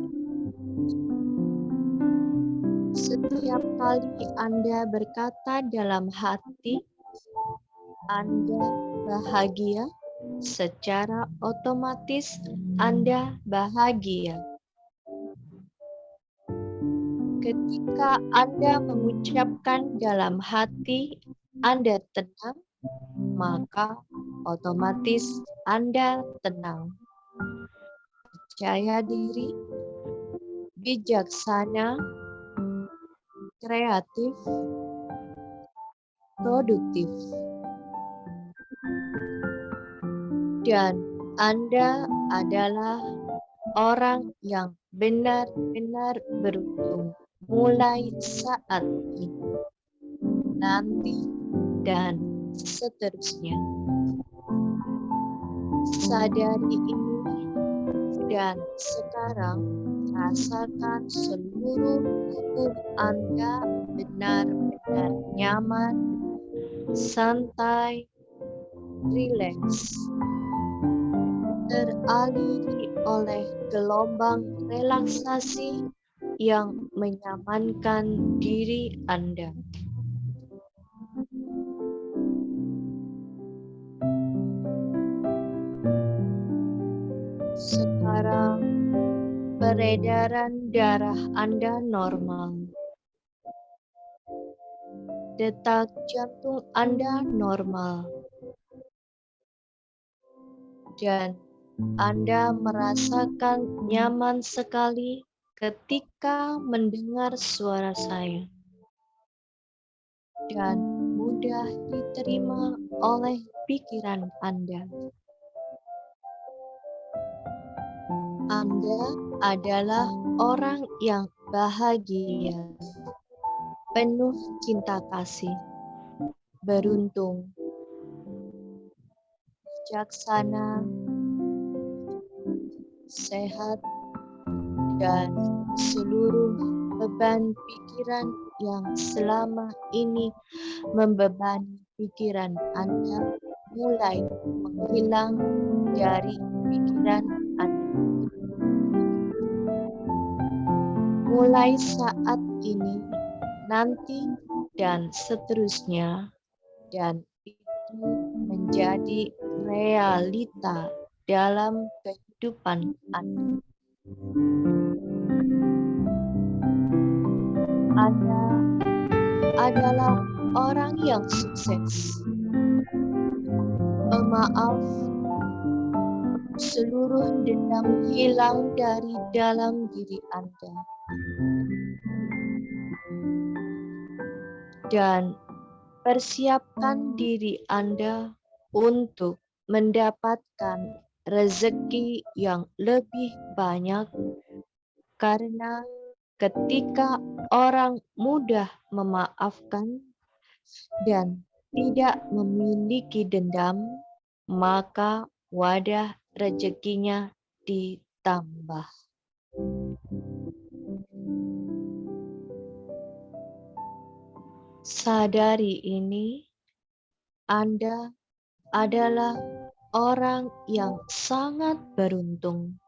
Setiap kali Anda berkata dalam hati, Anda bahagia, secara otomatis Anda bahagia. ketika Anda mengucapkan dalam hati Anda tenang, maka otomatis Anda tenang. Percaya diri, bijaksana, kreatif, produktif. Dan Anda adalah orang yang benar-benar beruntung mulai saat ini, nanti, dan seterusnya. Sadari ini dan sekarang rasakan seluruh tubuh Anda benar-benar nyaman, santai, rileks, teraliri oleh gelombang relaksasi yang menyamankan diri Anda. Sekarang peredaran darah Anda normal. Detak jantung Anda normal. Dan Anda merasakan nyaman sekali ketika mendengar suara saya. Dan mudah diterima oleh pikiran Anda. Anda adalah orang yang bahagia, penuh cinta kasih, beruntung, bijaksana, sehat, dan seluruh beban pikiran yang selama ini membebani pikiran Anda mulai menghilang dari pikiran Anda. Mulai saat ini, nanti, dan seterusnya, dan itu menjadi realita dalam kehidupan Anda. Anda adalah orang yang sukses, pemaaf, seluruh dendam hilang dari dalam diri Anda. Dan persiapkan diri Anda untuk mendapatkan rezeki yang lebih banyak, karena ketika orang mudah memaafkan dan tidak memiliki dendam, maka wadah rezekinya ditambah. Sadari ini, Anda adalah orang yang sangat beruntung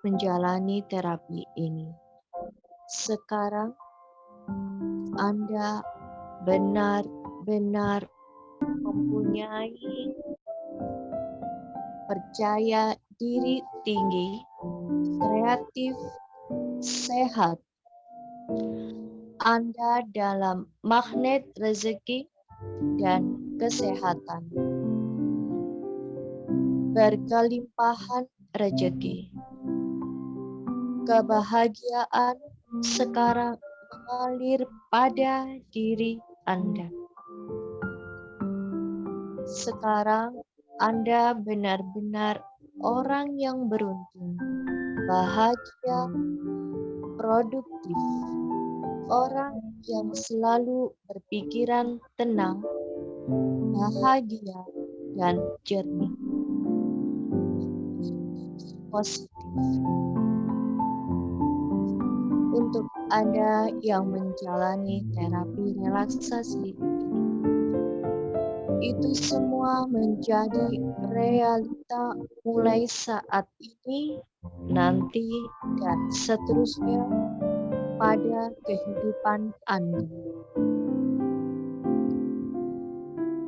menjalani terapi ini. Sekarang, Anda benar-benar mempunyai percaya diri tinggi, kreatif, sehat. Anda dalam magnet rezeki dan kesehatan. Berkelimpahan rezeki. Kebahagiaan sekarang mengalir pada diri Anda. Sekarang Anda benar-benar orang yang beruntung, bahagia, produktif, orang yang selalu berpikiran tenang, bahagia, dan jernih. Positif. Untuk Anda yang menjalani terapi relaksasi ini, itu semua menjadi realita mulai saat ini, nanti, dan seterusnya pada kehidupan Anda.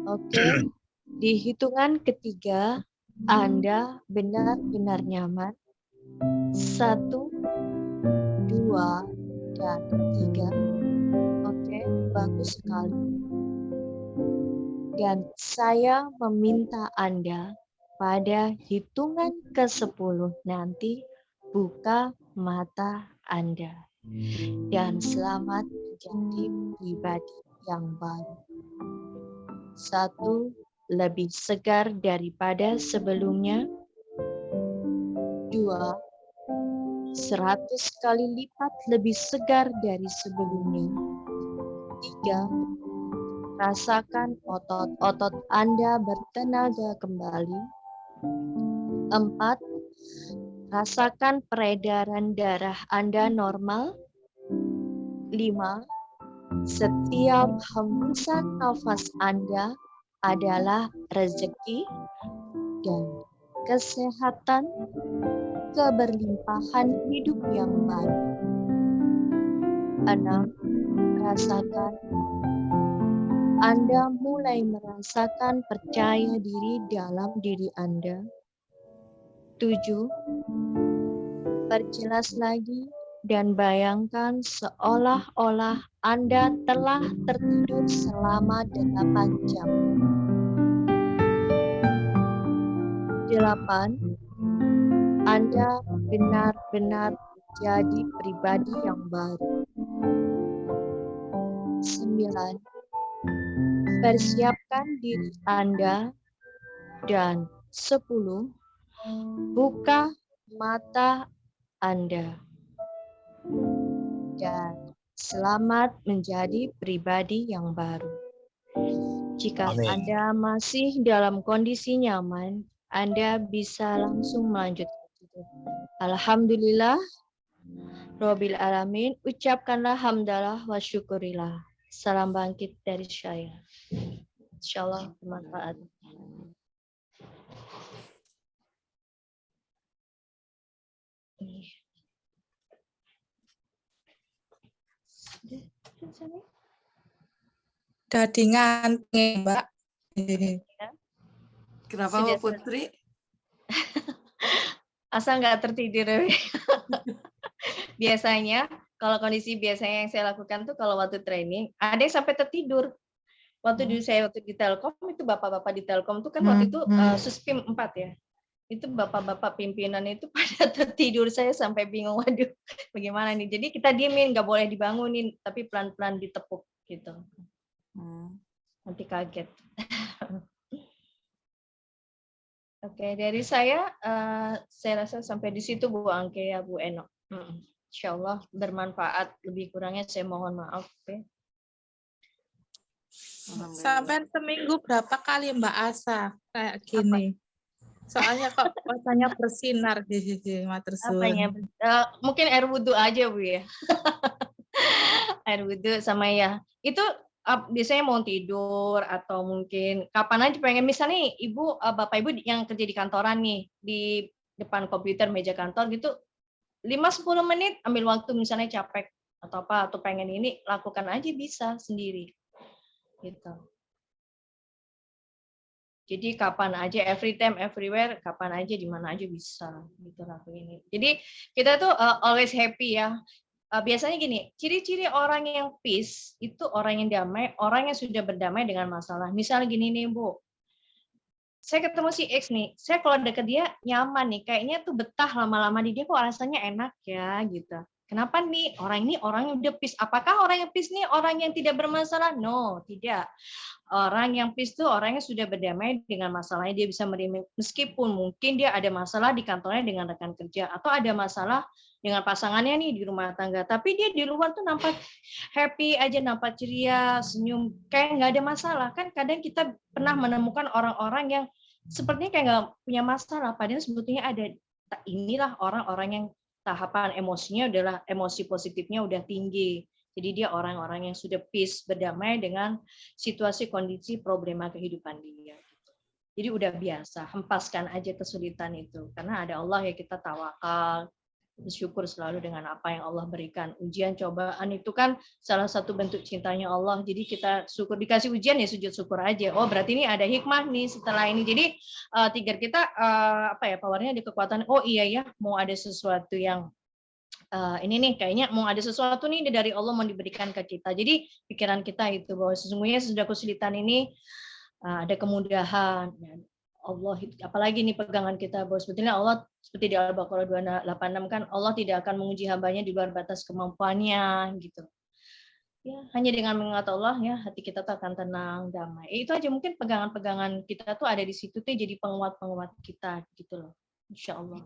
Oke, di hitungan ketiga, Anda benar-benar nyaman. 1, 2, 2, dan 3. Oke, bagus sekali. Dan saya meminta Anda pada hitungan ke-10 nanti buka mata Anda. Dan selamat menjadi pribadi yang baru. 1, lebih segar daripada sebelumnya. 2, 100 kali lipat lebih segar dari sebelumnya. 3, rasakan otot-otot Anda bertenaga kembali. 4, rasakan peredaran darah Anda normal. 5, setiap hembusan nafas Anda adalah rezeki dan kesehatan, keberlimpahan hidup yang baru. 6, rasakan Anda mulai merasakan percaya diri dalam diri Anda. 7, perjelas lagi dan bayangkan seolah-olah Anda telah tertidur selama 8 jam. 8, Anda benar-benar menjadi pribadi yang baru. 9, persiapkan diri Anda. Dan 10, buka mata Anda. Dan selamat menjadi pribadi yang baru. Jika Amin. Anda masih dalam kondisi nyaman, Anda bisa langsung melanjutkan tidur. Alhamdulillah, Rabbil Alamin. Ucapkanlah hamdalah wa syukurillah. Salam bangkit dari saya. Insyaallah bermanfaat. Jadi ngantuk, Mbak. Kenapa Sudah Mbak Putri? Asal nggak tertidur. Biasanya, kalau kondisi biasanya yang saya lakukan tuh kalau waktu training, ada yang sampai tertidur. Waktu dulu saya waktu di Telkom, itu bapak-bapak di Telkom tuh kan waktu itu Suspim 4 ya. Itu bapak-bapak pimpinan itu pada tertidur, saya sampai bingung, waduh bagaimana nih. Jadi kita diemin, nggak boleh dibangunin, tapi pelan-pelan ditepuk gitu. Nanti kaget. Oke, dari saya rasa sampai di situ Bu Angke ya Bu Eno. Insyaallah bermanfaat, lebih kurangnya saya mohon maaf. Ya. Sampai seminggu berapa kali Mbak Asa kayak gini? Soalnya kok rasanya bersinar di matur Apanya? suwun. Mungkin air wudhu aja Bu ya. Air wudhu sama ya. Itu biasanya mau tidur atau mungkin kapan aja pengen, misalnya Ibu, Bapak Ibu yang kerja di kantoran nih, di depan komputer meja kantor gitu, 5-10 menit ambil waktu, misalnya capek atau apa, atau pengen ini, lakukan aja bisa sendiri. Gitu. Jadi kapan aja, every time, everywhere, kapan aja, di mana aja bisa gitu lakuin ini. Jadi kita tuh always happy ya. Biasanya gini, ciri-ciri orang yang peace itu orang yang damai, orang yang sudah berdamai dengan masalah. Misalnya gini nih Bu, saya ketemu si X nih, saya kalau deket dia nyaman nih, kayaknya tuh betah lama-lama di dia, kok rasanya enak ya gitu. Kenapa nih orang ini orang yang udah peace? Apakah orang yang peace nih orang yang tidak bermasalah? No, tidak. Orang yang peace itu orang yang sudah berdamai dengan masalahnya, dia bisa menerima meskipun mungkin dia ada masalah di kantornya dengan rekan kerja atau ada masalah dengan pasangannya nih di rumah tangga, tapi dia di luar tuh nampak happy aja, nampak ceria, senyum, kayak nggak ada masalah. Kan kadang kita pernah menemukan orang-orang yang sepertinya kayak nggak punya masalah, padahal sebetulnya ada. Inilah orang-orang yang tahapan emosinya adalah emosi positifnya udah tinggi. Jadi dia orang-orang yang sudah peace, berdamai dengan situasi, kondisi, problema kehidupan dia. Jadi udah biasa, hempaskan aja kesulitan itu. Karena ada Allah ya, kita tawakal, bersyukur selalu dengan apa yang Allah berikan. Ujian, cobaan itu kan salah satu bentuk cintanya Allah. Jadi kita syukur, dikasih ujian ya sujud syukur aja. Oh berarti ini ada hikmah nih setelah ini. Jadi trigger kita apa ya, powernya di kekuatan. Oh iya ya, mau ada sesuatu yang ini nih kayaknya mau ada sesuatu nih dari Allah mau diberikan ke kita. Jadi pikiran kita itu bahwa sesungguhnya sesudah kesulitan ini ada kemudahan. Dan Allah, apalagi nih pegangan kita bahwa sebetulnya Allah seperti di Al-Baqarah 286 kan, Allah tidak akan menguji hambanya di luar batas kemampuannya gitu. Ya, hanya dengan mengingat Allah ya hati kita tuh akan tenang, damai. Itu aja mungkin pegangan-pegangan kita tuh ada di situ tuh jadi penguat-penguat kita gitu loh. Insya Allah.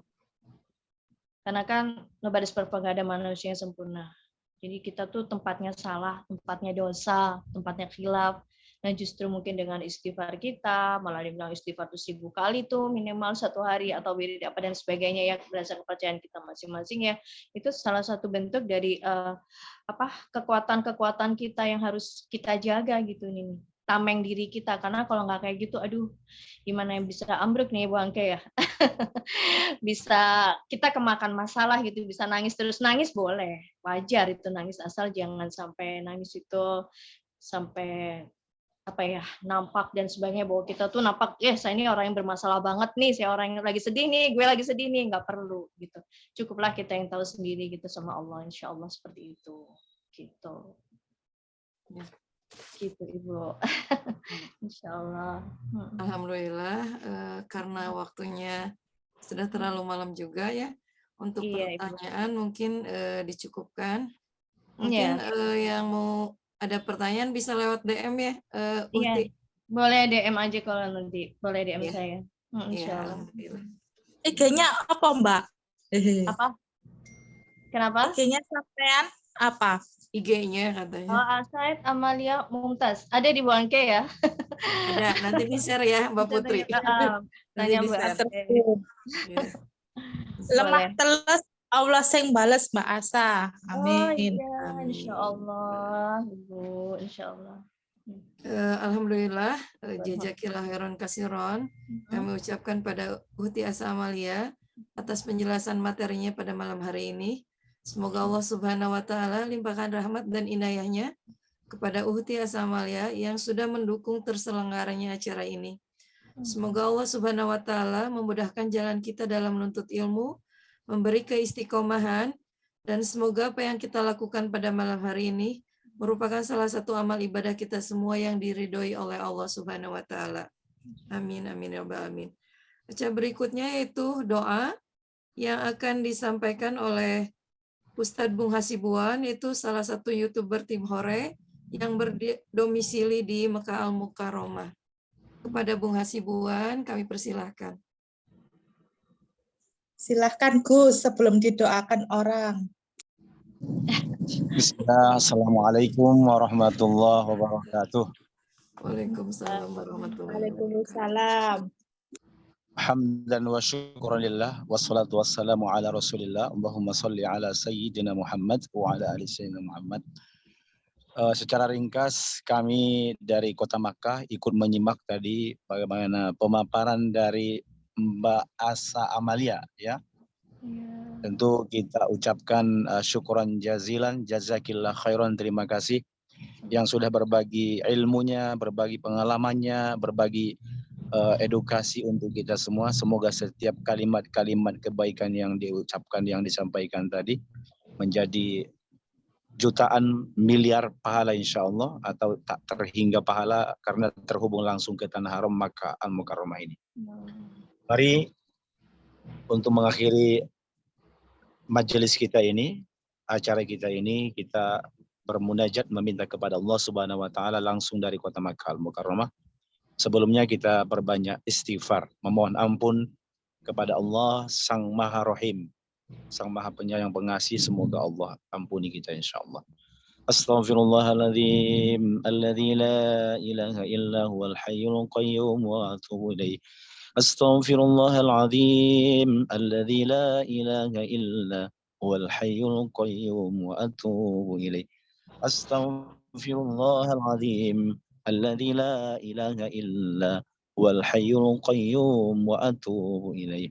Karena kan nobody's perfect, nggak ada manusia yang sempurna. Jadi kita tuh tempatnya salah, tempatnya dosa, tempatnya khilaf. Dan justru mungkin dengan istighfar kita, malah dibilang istighfar tuh 1000 kali tuh minimal satu hari, atau wirid apa dan sebagainya ya, berdasarkan kepercayaan kita masing-masing ya. Itu salah satu bentuk dari kekuatan-kekuatan kita yang harus kita jaga gitu nih. Tameng diri kita, karena kalau nggak kayak gitu, aduh, gimana yang bisa ambruk nih Bu Angke ya. Bisa kita kemakan masalah gitu, bisa nangis terus. Nangis boleh, wajar itu nangis, asal jangan sampai nangis itu sampai nampak dan sebagainya, bahwa kita tuh nampak saya ini orang yang bermasalah banget nih, saya orang yang lagi sedih nih, gue lagi sedih nih, nggak perlu gitu. Cukuplah kita yang tahu sendiri gitu sama Allah, insya Allah seperti itu gitu. Ya. Gitu Ibu. Insya Allah. Alhamdulillah, karena waktunya sudah terlalu malam juga ya, untuk pertanyaan mungkin dicukupkan. Mungkin yang mau ada pertanyaan bisa lewat DM ya, Uhti. Boleh DM aja kalau nanti, boleh DM saya. Insya Allah. IG-nya apa Mbak? Apa? Kenapa? IG-nya sampean apa? IG-nya katanya. Oh, Asaid Amalia Mumtaz. Ada di Bu Angke ya? Ada, nanti di-share ya Mbak Putri. Tanya Bu Angke. Lemah telus Allah sing bales Mbak Asa. Amin. Oh iya, insya Allah, Ibu, insya Allah. Alhamdulillah, jazakillah khairan kasiron. Kami ucapkan pada Uhti Asa Amalia atas penjelasan materinya pada malam hari ini. Semoga Allah Subhanahu wa Ta'ala limpahkan rahmat dan inayahnya kepada Uhti Asa Amalia yang sudah mendukung terselenggaranya acara ini. Semoga Allah Subhanahu wa Ta'ala memudahkan jalan kita dalam menuntut ilmu, memberi keistiqomahan, dan semoga apa yang kita lakukan pada malam hari ini merupakan salah satu amal ibadah kita semua yang diridhoi oleh Allah Subhanahu wa Ta'ala. Amin, amin, ya rabbal alamin. Acara berikutnya yaitu doa yang akan disampaikan oleh Ustadz Bung Hasibuan, itu salah satu YouTuber tim Hore yang berdomisili di Mekah Al-Mukarramah. Kepada Bung Hasibuan kami persilahkan. Silahkan Gus sebelum didoakan orang. Bismillah, Assalamualaikum warahmatullahi wabarakatuh. Waalaikumsalam warahmatullahi wabarakatuh. Waalaikumsalam. Hamdan wa syukurillah wassalatu wassalamu ala rasulillah. Allahumma salli ala sayyidina Muhammad wa ala ali sayyidina Muhammad. Secara ringkas kami dari Kota Makkah ikut menyimak tadi bagaimana pemaparan dari Mbak Asa Amalia ya. Tentu kita ucapkan syukuran jazilan, jazakillah khairan, terima kasih yang sudah berbagi ilmunya, berbagi pengalamannya, berbagi edukasi untuk kita semua. Semoga setiap kalimat-kalimat kebaikan yang diucapkan, yang disampaikan tadi menjadi jutaan miliar pahala insya Allah, atau tak terhingga pahala karena terhubung langsung ke tanah haram Makkah Al-Mukarramah ini. Mari untuk mengakhiri majelis kita ini, acara kita ini, kita bermunajat meminta kepada Allah Subhanahu wa Ta'ala langsung dari kota Makkah Al-Mukarramah. Sebelumnya kita perbanyak istighfar, memohon ampun kepada Allah Sang Maha Rahim, Sang Maha Penyayang Pengasih. Semoga Allah ampuni kita insyaallah. Astaghfirullahaladzim alladzi la ilaha illa huwal hayyul qayyum wa atubu ilaih. Astaghfirullahaladzim alladzi la ilaha illa huwal hayyul qayyum wa atubu ilaih. Astaghfirullahaladzim alladzi la ilaha illa huwal hayyul qayyum wa atubu ilaih.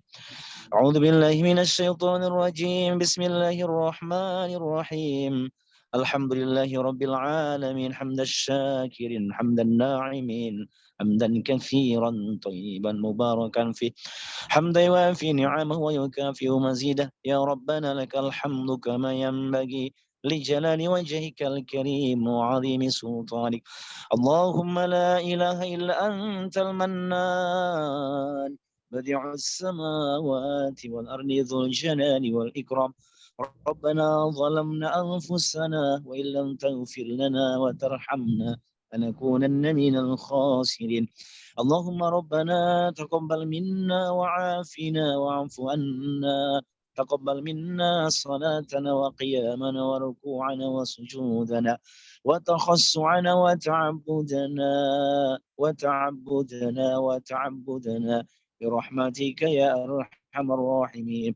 A'udzu billahi minasy syaithanir rajim. Bismillahirrahmanirrahim. Alhamdulillahi Rabbil Alamin, hamdan syakirin, hamdan na'imin, hamdan kathiran, tayyiban, mubarakan fi, hamdan yuafi ni'amahu wa yukafi'u mazidah. Ya Rabbana lakal hamdu kama yanbaghi لجلال وجهك الكريم وعظيم سلطانك. اللهم لا إله إلا أنت المنان بديع السماوات والأرض ذو الجلال والإكرام. ربنا ظلمنا أنفسنا وإن لم تغفر لنا وترحمنا لنكونن من الخاسرين. اللهم ربنا تقبل منا وعافنا واعف عنا. تقبل منا صلاتنا وقيامنا وركوعنا وسجودنا وتخشعنا وتعبدنا برحمتك يا أرحم الراحمين.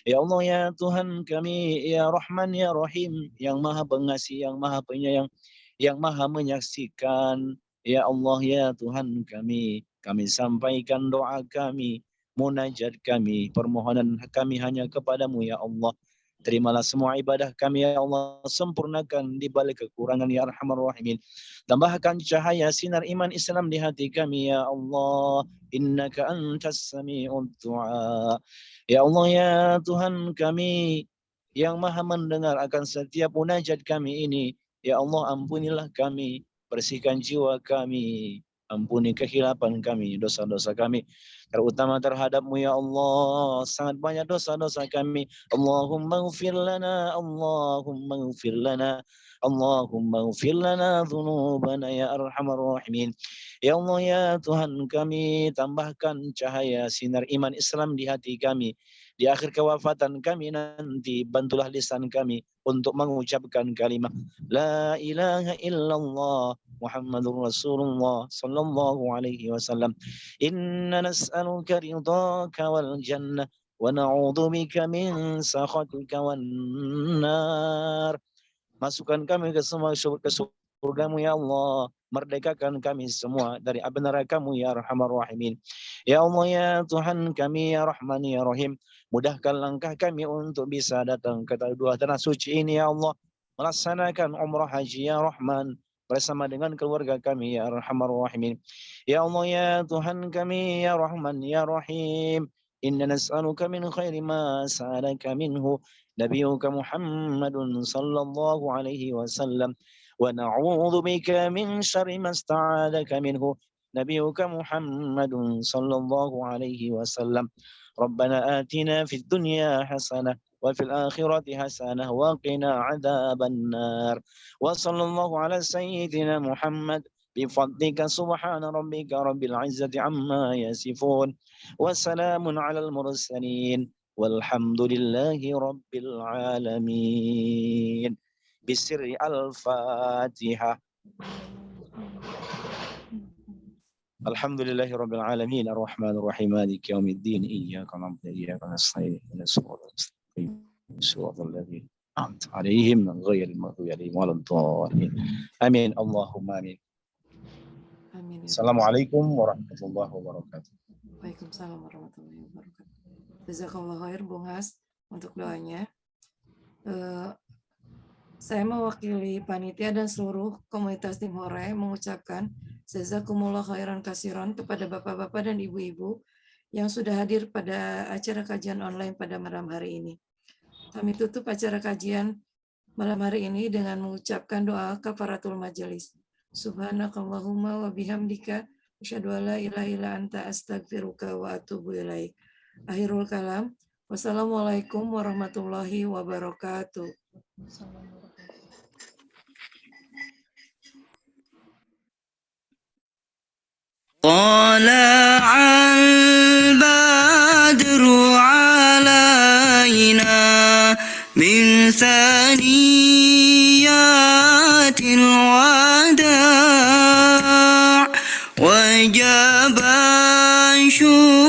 Ya Allah, ya Tuhan kami, ya Rahman, ya Rahim, yang maha pengasih, yang maha penyayang, yang maha menyaksikan. Ya Allah, ya Tuhan kami sampaikan doa kami, munajat kami, permohonan kami hanya kepadamu ya Allah. Terimalah semua ibadah kami ya Allah, sempurnakan di balik kekurangan ya Arhamar Rahimin. Tambahkan cahaya sinar iman Islam di hati kami ya Allah. Innaka antas sami'ud du'a. Ya Allah, ya Tuhan kami yang maha mendengar akan setiap munajat kami ini. Ya Allah, ampunilah kami, bersihkan jiwa kami, ampuni kehilapan kami, dosa-dosa kami, terutama terhadapmu ya Allah. Sangat banyak dosa-dosa kami. Allahumma ghfir lana, Allahumma ghfir lana, Allahumma ghfir lana dhunubana ya arhamar rahimin. Ya Allah, ya Tuhan kami, tambahkan cahaya sinar iman Islam di hati kami. Di akhir kewafatan kami nanti, bantulah lisan kami untuk mengucapkan kalimat La ilaha illallah Muhammadur Rasulullah sallallahu alaihi wasallam. Inna nas'aluka ridhaka wal jannah wa na'udzu bika min sakhatika wan nar. Masukkan kami ke semua ke surgamu ya Allah. Merdekakan kami semua dari api neraka-Mu ya Arhamar Rahimin. Ya Allah, ya Tuhan kami, ya Rahman, ya Rahim, mudahkan langkah kami untuk bisa datang ke dua tanah suci ini ya Allah, melaksanakan umrah haji ya Rahman bersama dengan keluarga kami ya Arhamar Rahimin. Ya Allah, ya Tuhan kami, ya Rahman, ya Rahim, inna nas'aluka min khairi ma sa'alaka minhu nabiyuka Muhammadun sallallahu alaihi wasallam wa na'udzu bika min syarri ma sta'adaka minhu nabiyuka Muhammadun sallallahu alaihi wasallam. Rabbana atina fid dunya hasanah wa fil akhirati hasanah wa qina adzaban nar. Wa sallallahu ala sayyidina Muhammad bifadlika subhana rabbika rabbil izzati amma yasifun wa salamun alal mursalin walhamdulillahi rabbil alamin. Bisri al-Fatihah. Alhamdulillahi rabbil alamin arrahmanir rahim maliki yaumiddin iyyaka na'budu wa iyyaka nasta'in ihdinas siratal mustaqim siratal ladzina an'amta 'alaihim ghairil maghdubi 'alaihim waladdallin. Amin. Allahumma amin. Amin. Assalamualaikum warahmatullahi wabarakatuh. Waalaikumsalam warahmatullahi wabarakatuh. Jazakallah khair Bung Has untuk doanya. Saya mewakili panitia dan seluruh komunitas Tim Hore mengucapkan jazakumullah khairan kasiran kepada bapak-bapak dan ibu-ibu yang sudah hadir pada acara kajian online pada malam hari ini. Kami tutup acara kajian malam hari ini dengan mengucapkan doa kafaratul majelis. Subhanakallahumma wa bihamdika asyhadu an la ilaha illa anta astaghfiruka wa atubu ilaik. Akhirul kalam. Wassalamualaikum warahmatullahi wabarakatuh. طلع البدر علينا من ثنيات الوداع وجب الشكر